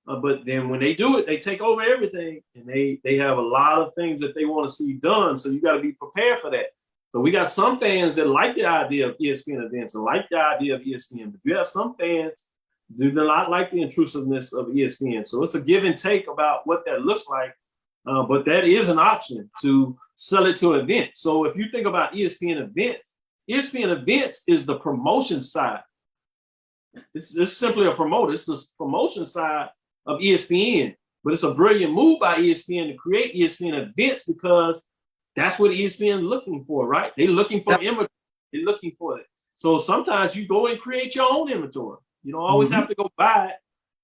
but then when they do it, they take over everything, and they have a lot of things that they want to see done. So you got to be prepared for that. So we got some fans that like the idea of ESPN events and like the idea of ESPN, but you have some fans do not like the intrusiveness of ESPN. So it's a give and take about what that looks like. But that is an option to sell it to an event. So if you think about ESPN events is the promotion side. It's simply a promoter. It's the promotion side of ESPN. But it's a brilliant move by ESPN to create ESPN events, because that's what ESPN is looking for, right? They're looking for immigrants. They're looking for it. So sometimes you go and create your own inventory. You don't always have to go buy it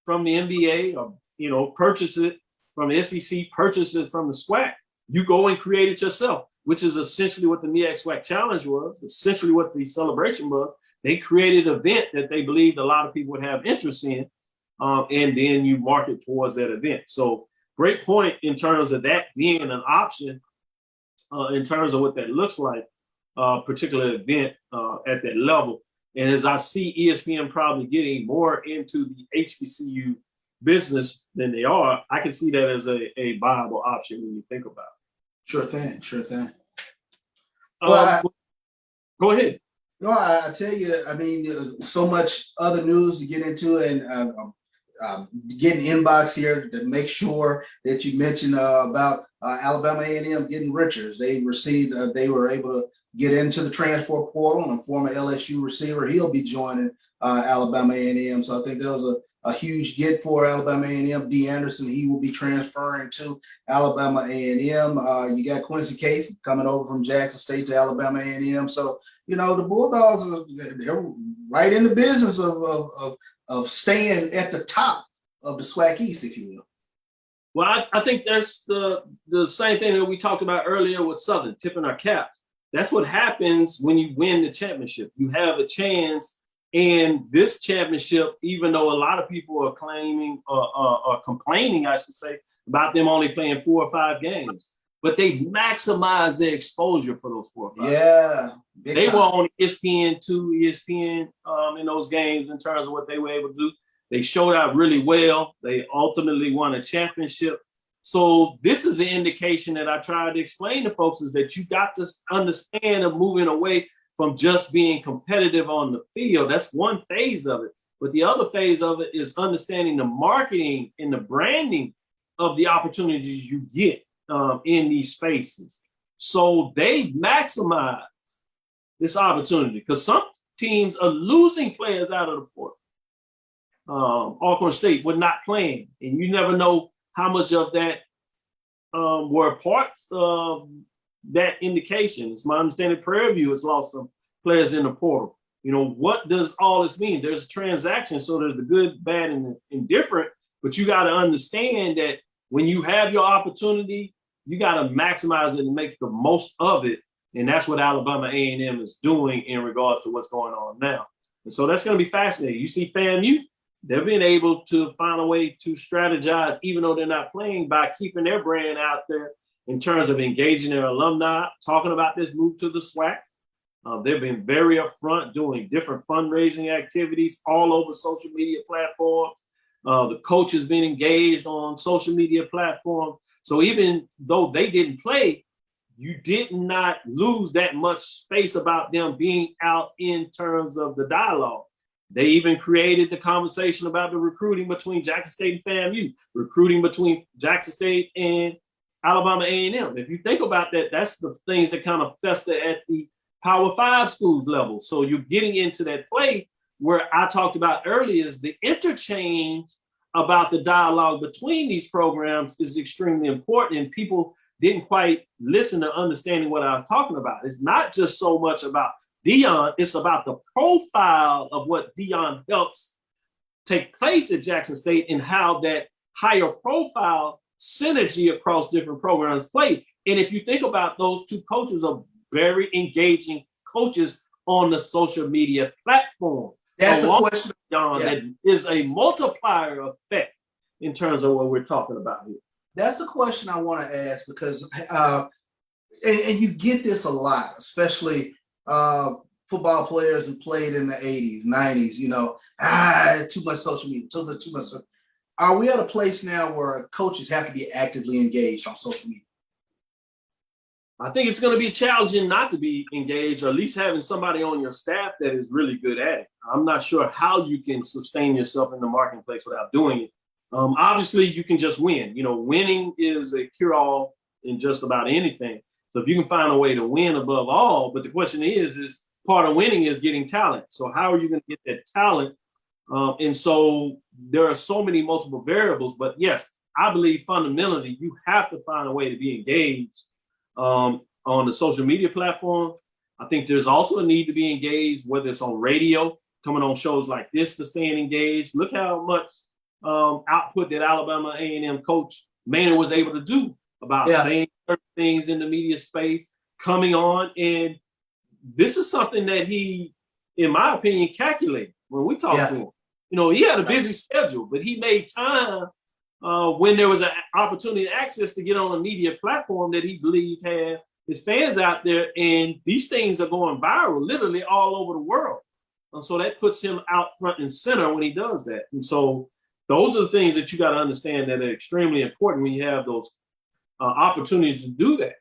from the NBA or, purchase it from the SEC, purchase it from the SWAC. You go and create it yourself, which is essentially what the MEAC SWAC Challenge was, essentially what the celebration was. They created an event that they believed a lot of people would have interest in, and then you market towards that event. So great point in terms of that being an option in terms of what that looks like, particular event at that level. And as I see ESPN probably getting more into the HBCU business than they are, I can see that as a viable option when you think about it. Sure thing. Go ahead. No, I tell you, I mean, so much other news to get into, and getting inbox here to make sure that you mentioned about Alabama A&M getting Richards. They received, they were able to get into the transfer portal, and a former LSU receiver, he'll be joining Alabama A&M. So I think that was a huge get for Alabama A&M. D. Anderson, he will be transferring to Alabama A&M. You got Quincy Case coming over from Jackson State to Alabama A&M. So, the Bulldogs, they're right in the business of staying at the top of the SWAC East, if you will. Well, I think that's the same thing that we talked about earlier with Southern, tipping our caps. That's what happens when you win the championship. You have a chance, and this championship, even though a lot of people are claiming or complaining, I should say, about them only playing 4 or 5 games, but they maximize their exposure for those 4 or 5 games. Yeah. They were on ESPN2, ESPN in those games in terms of what they were able to do. They showed out really well. They ultimately won a championship. So this is an indication that I tried to explain to folks, is that you got to understand of moving away from just being competitive on the field. That's one phase of it. But the other phase of it is understanding the marketing and the branding of the opportunities you get in these spaces. So they maximize this opportunity, because some teams are losing players out of the portal. Alcorn State were not playing, and you never know how much of that were parts of that indication. It's my understanding Prairie View has lost some players in the portal. What does all this mean? There's a transaction, so there's the good, bad, and indifferent, but you got to understand that when you have your opportunity, you got to maximize it and make the most of it. And that's what Alabama A&M is doing in regards to what's going on now. And so that's going to be fascinating. You see FAMU, they've been able to find a way to strategize, even though they're not playing, by keeping their brand out there in terms of engaging their alumni, talking about this move to the SWAC. They've been very upfront, doing different fundraising activities all over social media platforms. The coach has been engaged on social media platforms. So even though they didn't play, you did not lose that much space about them being out in terms of the dialogue. They even created the conversation about the recruiting between Jackson State and FAMU, recruiting between Jackson State and Alabama A&M. If you think about that, that's the things that kind of fester at the Power 5 schools level. So you're getting into that play where I talked about earlier, is the interchange about the dialogue between these programs is extremely important, and people didn't quite listen to understanding what I was talking about. It's not just so much about Dion, it's about the profile of what Dion helps take place at Jackson State and how that higher profile synergy across different programs play. And if you think about, those two coaches are very engaging coaches on the social media platform. That's a question. That is a multiplier effect in terms of what we're talking about here. That's a question I want to ask, because, and you get this a lot, especially football players who played in the 80s, 90s, too much social media, too much. Are we at a place now where coaches have to be actively engaged on social media? I think it's going to be challenging not to be engaged, or at least having somebody on your staff that is really good at it. I'm not sure how you can sustain yourself in the marketplace without doing it. Obviously, you can just win. Winning is a cure-all in just about anything. So if you can find a way to win above all, but the question is part of winning is getting talent. So how are you going to get that talent? And so there are so many multiple variables, but yes, I believe fundamentally you have to find a way to be engaged on the social media platform. I think there's also a need to be engaged, whether it's on radio, coming on shows like this to staying engaged. Look how much output that Alabama A&M coach Maynard was able to do about saying certain things in the media space, coming on. And this is something that he, in my opinion, calculated when we talked to him. You know, he had a busy schedule, but he made time when there was an opportunity and access to get on a media platform that he believed had his fans out there. And these things are going viral literally all over the world. And so that puts him out front and center when he does that. And so those are the things that you got to understand that are extremely important when you have those opportunities to do that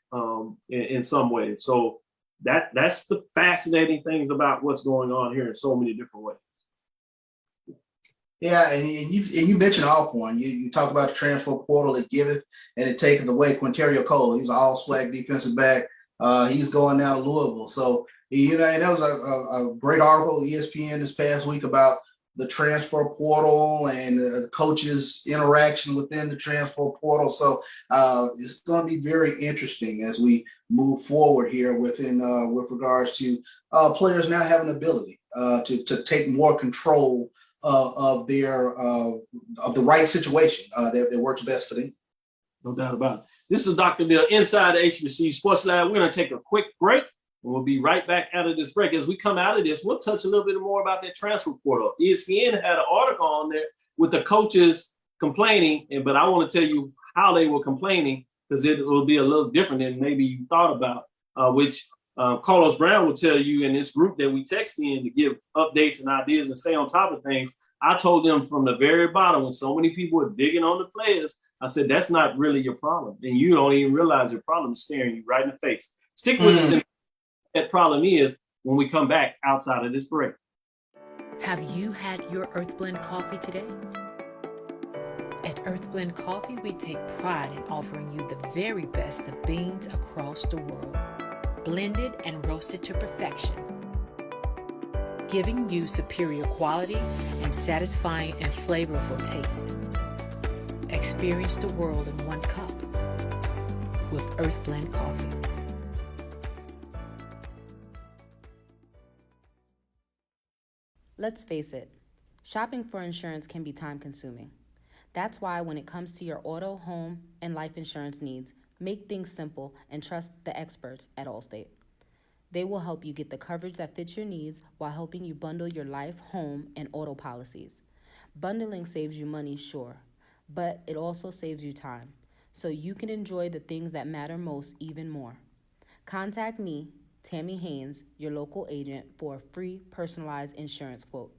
in some ways. So that's the fascinating things about what's going on here in so many different ways. Yeah, and you mentioned Alcorn. You talk about the transfer portal that giveth and it taketh away. Quinterio Cole, he's an all SWAC defensive back. He's going now to Louisville. So, you know, and that was a great article, ESPN this past week about the transfer portal and the coaches' interaction within the transfer portal. So it's going to be very interesting as we move forward here with regards to players now having the ability to take more control of the right situation that works best for them. No doubt about it. This is Dr. Bill inside the HBCU Sports Lab. We're going to take a quick break, and we'll be right back out of this break. As we come out of this, we'll touch a little bit more about that transfer portal. ESPN had an article on there with the coaches complaining, but I want to tell you how they were complaining because it will be a little different than maybe you thought about, which Carlos Brown will tell you in this group that we text in to give updates and ideas and stay on top of things. I told them from the very bottom when so many people were digging on the players, I said, that's not really your problem. And you don't even realize your problem is staring you right in the face. Stick with us. And that problem is when we come back outside of this break. Have you had your Earthblend coffee today? At Earthblend Coffee, we take pride in offering you the very best of beans across the world, blended and roasted to perfection, giving you superior quality and satisfying and flavorful taste. Experience the world in one cup with Earthblend Coffee. Let's face it, shopping for insurance can be time-consuming. That's why when it comes to your auto, home, and life insurance needs, make things simple and trust the experts at Allstate. They will help you get the coverage that fits your needs while helping you bundle your life, home, and auto policies. Bundling saves you money, sure, but it also saves you time, so you can enjoy the things that matter most even more. Contact me, Tammy Haynes, your local agent, for a free personalized insurance quote.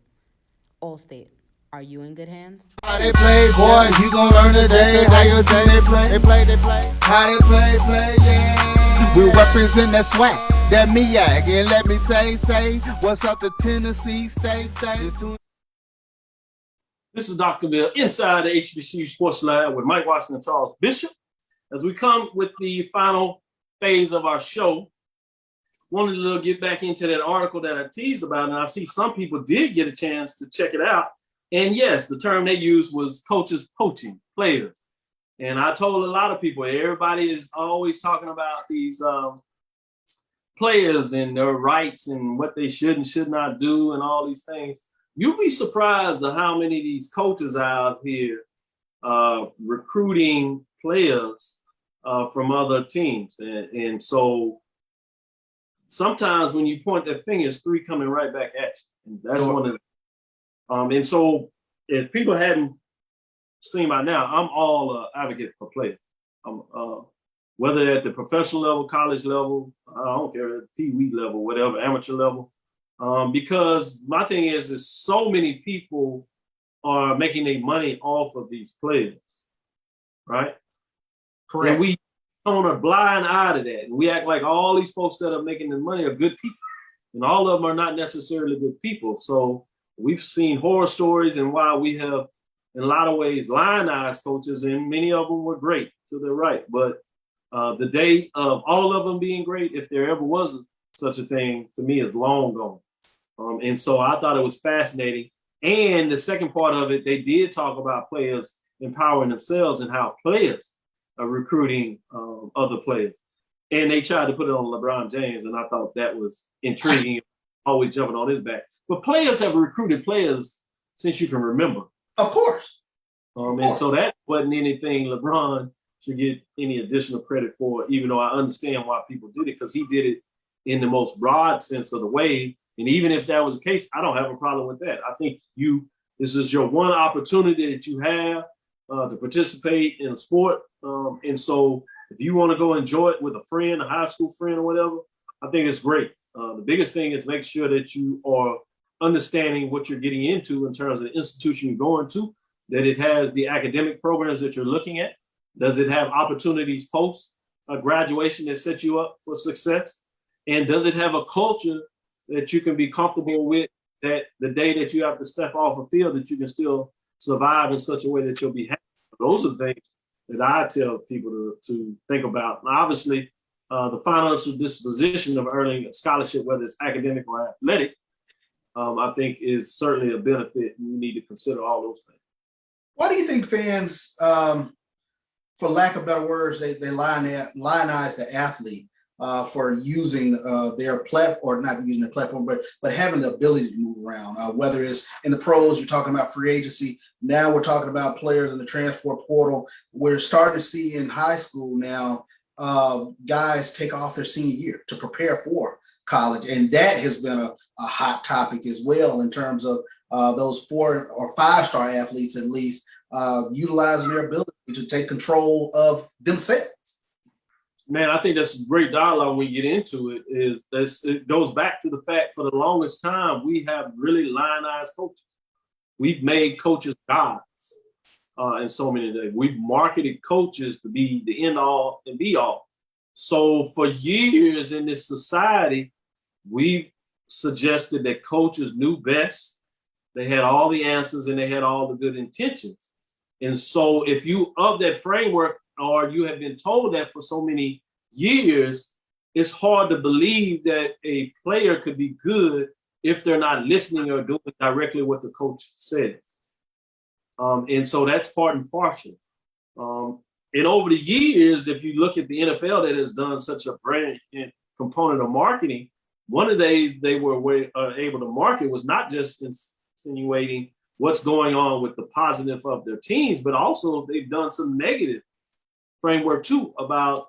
Allstate, are you in good hands? How they play, boy, you gon' learn today. How your team they play. How they play, yeah. We represent that SWAC, that MEAC, and let me say, what's up to Tennessee, stay. This is Dr. Bill inside the HBCU Sports Lab with Mike Washington and Charles Bishop. As we come with the final phase of our show, wanted to get back into that article that I teased about, and I see some people did get a chance to check it out. And yes, the term they used was coaches poaching players. And I told a lot of people, everybody is always talking about these players and their rights and what they should and should not do and all these things. You'll be surprised at how many of these coaches out here recruiting players from other teams. And so sometimes when you point that finger, it's three coming right back at you. And that's one of the, and so if people hadn't seen by now, I'm all advocate for players. Whether at the professional level, college level, I don't care, pee-wee level, whatever, amateur level. Because my thing is so many people are making their money off of these players, right? Correct. And we turn a blind eye to that. And we act like all these folks that are making the money are good people. And all of them are not necessarily good people. So we've seen horror stories, and while we have, in a lot of ways, lionized coaches, and many of them were great to their right. But the day of all of them being great, if there ever was such a thing, to me is long gone. And so I thought it was fascinating. And the second part of it, they did talk about players empowering themselves and how players are recruiting other players. And they tried to put it on LeBron James, and I thought that was intriguing, always jumping on his back. But players have recruited players since you can remember. Of course. And so that wasn't anything LeBron should get any additional credit for, even though I understand why people did it, because he did it in the most broad sense of the way. And even if that was the case, I don't have a problem with that. I think this is your one opportunity that you have to participate in a sport. And so if you want to go enjoy it with a friend, a high school friend or whatever, I think it's great. The biggest thing is make sure that you are understanding what you're getting into in terms of the institution you're going to, that it has the academic programs that you're looking at. Does it have opportunities post graduation that set you up for success? And does it have a culture that you can be comfortable with, that the day that you have to step off a field, that you can still survive in such a way that you'll be happy? Those are things that I tell people to think about. Now, obviously, the financial disposition of earning a scholarship, whether it's academic or athletic, I think is certainly a benefit, and you need to consider all those things. Why do you think fans, for lack of better words, they lionize the athlete for using their platform, or not using their platform, but having the ability to move around? Whether it's in the pros, you're talking about free agency. Now we're talking about players in the transfer portal. We're starting to see in high school now guys take off their senior year to prepare for college, and that has been a hot topic as well in terms of those 4 or 5-star athletes at least utilizing their ability to take control of themselves. Man, I think that's a great dialogue when we get into it. It goes back to the fact, for the longest time, we have really lionized coaches. We've made coaches gods in so many ways. We've marketed coaches to be the end all and be all. So for years in this society, we've suggested that coaches knew best. They had all the answers and they had all the good intentions. And so if you of that framework, or you have been told that for so many years, it's hard to believe that a player could be good if they're not listening or doing directly what the coach says. And so that's part and parcel. And over the years, if you look at the NFL that has done such a brand component of marketing, one of the ways they were able to market was not just insinuating what's going on with the positive of their teams, but also they've done some negative framework too about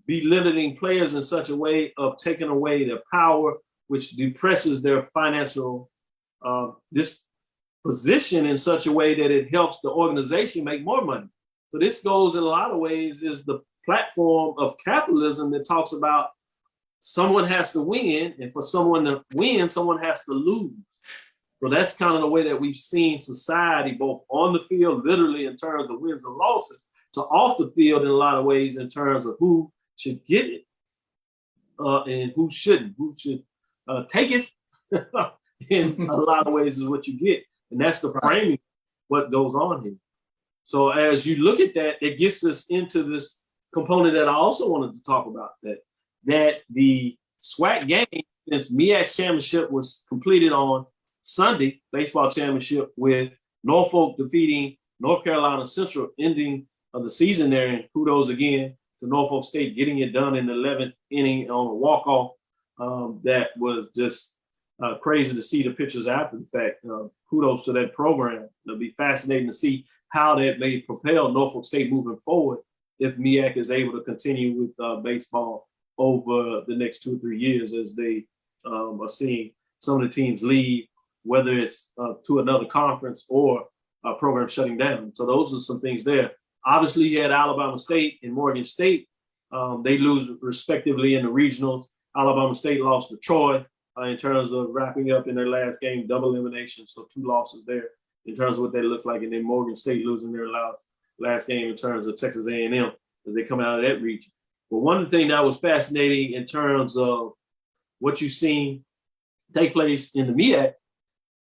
belittling players in such a way of taking away their power, which depresses their financial disposition in such a way that it helps the organization make more money. So this goes in a lot of ways is the platform of capitalism that talks about someone has to win, and for someone to win, someone has to lose. So that's kind of the way that we've seen society, both on the field, literally in terms of wins and losses, to off the field in a lot of ways in terms of who should get it and who shouldn't, who should take it in a lot of ways is what you get. And that's the framing, what goes on here. So as you look at that, it gets us into this component that I also wanted to talk about, that the SWAC game, since MEAC championship was completed on Sunday, baseball championship, with Norfolk defeating North Carolina Central, ending of the season there. And kudos again to Norfolk State getting it done in the 11th inning on a walk-off. That was just crazy to see the pictures after the fact. Kudos to that program. It'll be fascinating to see how that may propel Norfolk State moving forward if MEAC is able to continue with baseball over the next 2 or 3 years, as they are seeing some of the teams leave, whether it's to another conference or a program shutting down. So those are some things there. Obviously, you had Alabama State and Morgan State. They lose respectively in the regionals. Alabama State lost to Troy in terms of wrapping up in their last game, double elimination. So 2 losses there in terms of what that looks like. And then Morgan State losing their last game in terms of Texas A&M as they come out of that region. But one thing that was fascinating in terms of what you've seen take place in the MEAC,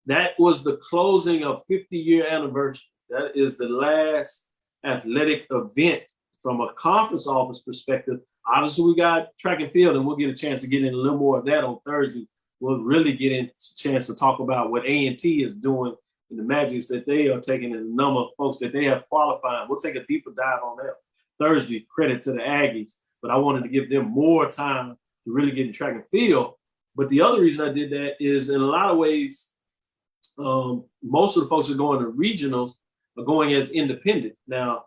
that was the closing of 50-year anniversary. That is the last athletic event from a conference office perspective. Obviously, we got track and field, and we'll get a chance to get in a little more of that on Thursday. We'll really get into a chance to talk about what A&T is doing and the magics that they are taking and the number of folks that they have qualified. We'll take a deeper dive on that Thursday. Credit to the Aggies. but I wanted to give them more time to really get in track and field. But the other reason I did that is in a lot of ways, most of the folks that are going to regionals are going as independent. Now,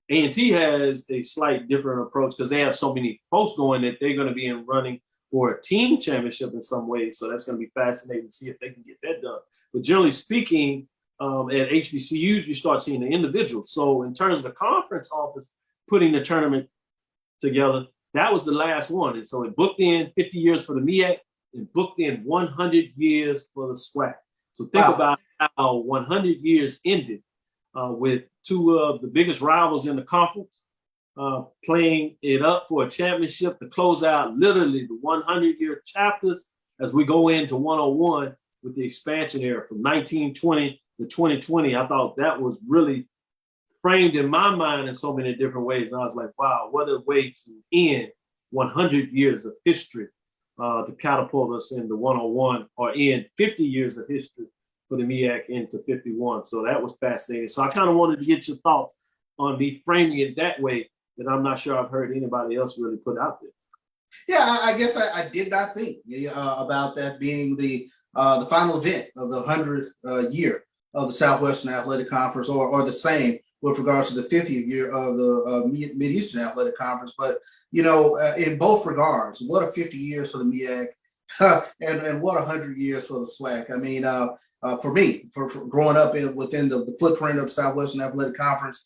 A&T has a slight different approach because they have so many folks going that they're going to be in running for a team championship in some ways. So that's going to be fascinating to see if they can get that done. But generally speaking, at HBCUs, you start seeing the individuals. So in terms of the conference office putting the tournament together, that was the last one. And so it booked in 50 years for the MEAC and booked in 100 years for the SWAC. So think about how 100 years ended with two of the biggest rivals in the conference playing it up for a championship to close out literally the 100-year chapters as we go into 101 with the expansion era from 1920 to 2020. I thought that was really framed in my mind in so many different ways. And I was like, wow, what a way to end 100 years of history to catapult us into 101 or end 50 years of history for the MEAC into 51. So that was fascinating. So I kind of wanted to get your thoughts on me framing it that way that I'm not sure I've heard anybody else really put out there. Yeah, I guess I did not think about that being the final event of the 100th year of the Southwestern Athletic Conference, or the same with regards to the 50th year of the Mid-Eastern Athletic Conference. But, you know, in both regards, what a 50 years for the MEAC and what 100 years for the SWAC. I mean, for me, for growing up within the footprint of Southwestern Athletic Conference,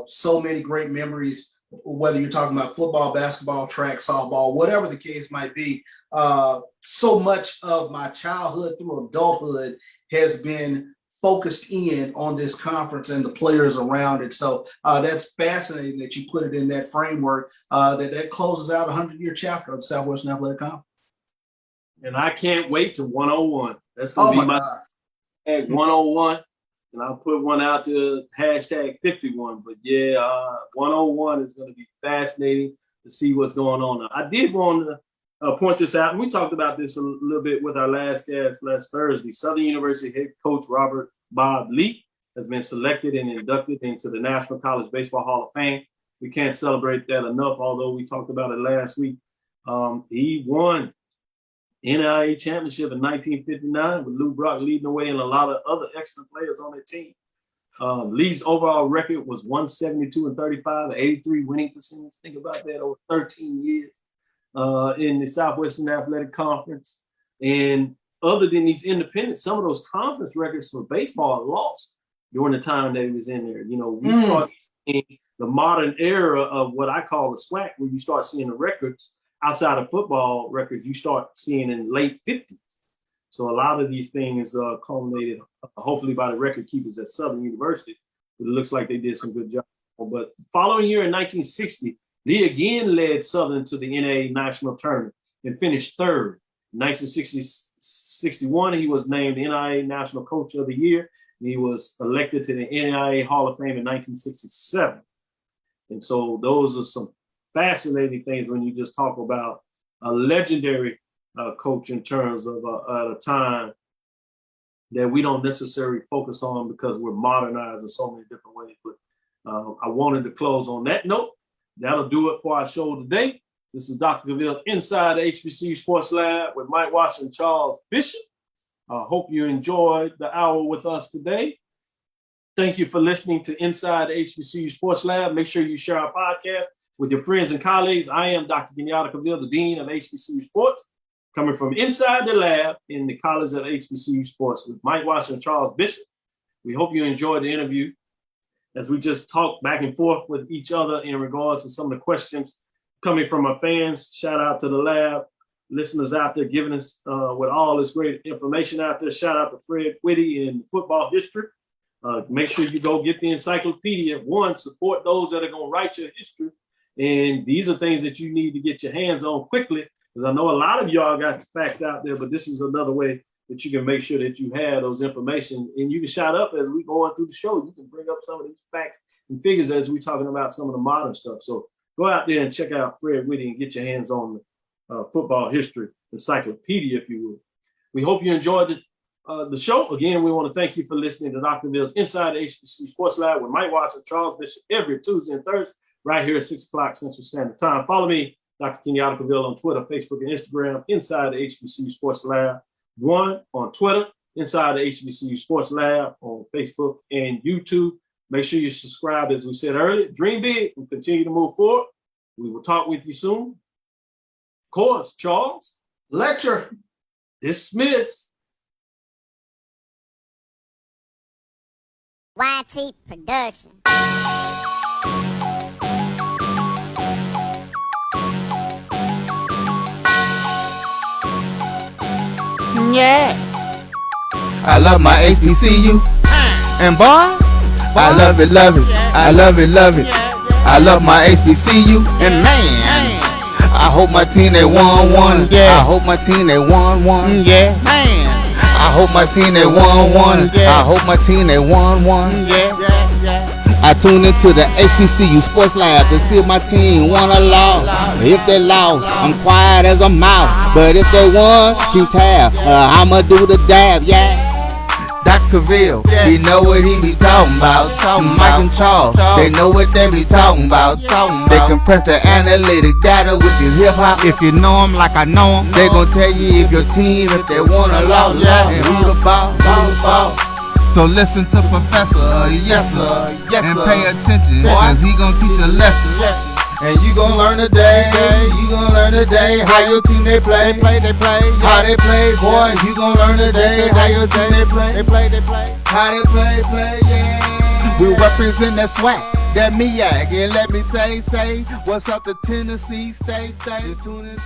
so many great memories, whether you're talking about football, basketball, track, softball, whatever the case might be. So much of my childhood through adulthood has been focused in on this conference and the players around it. So that's fascinating that you put it in that framework that closes out a 100-year chapter of the Southwestern Athletic Conference. And I can't wait to 101. That's going to be my hashtag 101. And I'll put one out to hashtag 51. But yeah, 101 is going to be fascinating to see what's going on. Now, I did want to point this out, and we talked about this a little bit with our last guest last Thursday. Southern University head coach Robert Bob Lee has been selected and inducted into the National College Baseball Hall of Fame. We can't celebrate that enough, although we talked about it last week. He won NAIA championship in 1959 with Lou Brock leading the way and a lot of other excellent players on their team. Lee's overall record was 172-35, an 83 winning percentage. Think about that, over 13 years in the Southwestern Athletic Conference. And other than these independents, some of those conference records for baseball are lost during the time that he was in there. You know, we start seeing the modern era of what I call the SWAC, where you start seeing the records outside of football records you start seeing in late 50s. So a lot of these things culminated, hopefully by the record keepers at Southern University. But it looks like they did some good job. But following year in 1960, Lee again led Southern to the NAIA National Tournament and finished third. In 1961, he was named NAIA National Coach of the Year. And he was elected to the NAIA Hall of Fame in 1967. And so those are some fascinating things when you just talk about a legendary coach in terms of at a time that we don't necessarily focus on because we're modernized in so many different ways. But I wanted to close on that note. That'll do it for our show today. This is Dr. Cavil inside the HBCU Sports Lab with Mike Washington and Charles Bishop. I hope you enjoyed the hour with us today. Thank you for listening to Inside the HBCU Sports Lab. Make sure you share our podcast with your friends and colleagues. I am Dr. Kenyatta Cavil, the Dean of HBCU Sports, coming from inside the lab in the College of HBCU Sports with Mike Washington and Charles Bishop. We hope you enjoyed the interview as we just talked back and forth with each other in regards to some of the questions coming from our fans. Shout out to the lab, listeners out there giving us with all this great information out there. Shout out to Fred Whitty in football history. Make sure you go get the encyclopedia. One, support those that are going to write your history. And these are things that you need to get your hands on quickly, because I know a lot of y'all got the facts out there, but this is another way that you can make sure that you have those information. And you can shout up as we go on through the show. You can bring up some of these facts and figures as we're talking about some of the modern stuff. So go out there and check out Fred Whitty and get your hands on the football history encyclopedia, if you will. We hope you enjoyed the show. Again, we want to thank you for listening to Dr. Bill's Inside the HBCU Sports Lab with Mike Watson and Charles Bishop every Tuesday and Thursday right here at 6 o'clock Central Standard Time. Follow me, Dr. Kenyatta Cavil, on Twitter, Facebook, and Instagram, Inside the HBCU Sports Lab 1 on Twitter, Inside the HBCU Sports Lab on Facebook and YouTube. Make sure you subscribe, as we said earlier. Dream big and continue to move forward. We will talk with you soon. Of course, Charles. Lecture. Dismiss. YT Productions. Yeah. I love my HBCU. And boy, I love it, love it. I love it, love it. I love my HBCU. And man, I hope my team they won. Yeah. I hope my team they won. Yeah. Man. I hope my team they won. I hope my team they won. Yeah. I tune into the HBCU Sports Lab to see if my team won or lost. If they lost, I'm quiet as a mouse. But if they won, keep tab. I'ma do the dab, yeah. Dr. Cavil, he know what he be talking about. Mike and Charles, they know what they be talking about. They compress the analytic data with the hip hop. If you know them like I know them, they gon' tell you if your team, if they won or lost, and who the ball. So listen to Professor, yes sir, and pay attention, cause he gon' teach a lesson. And you gon' learn today, how your team they play, how they play, boy. You gon' learn today, how your team they play, how they play, yeah. We represent that SWAC, that MEAC, and let me say, what's up to Tennessee, stay tuned in.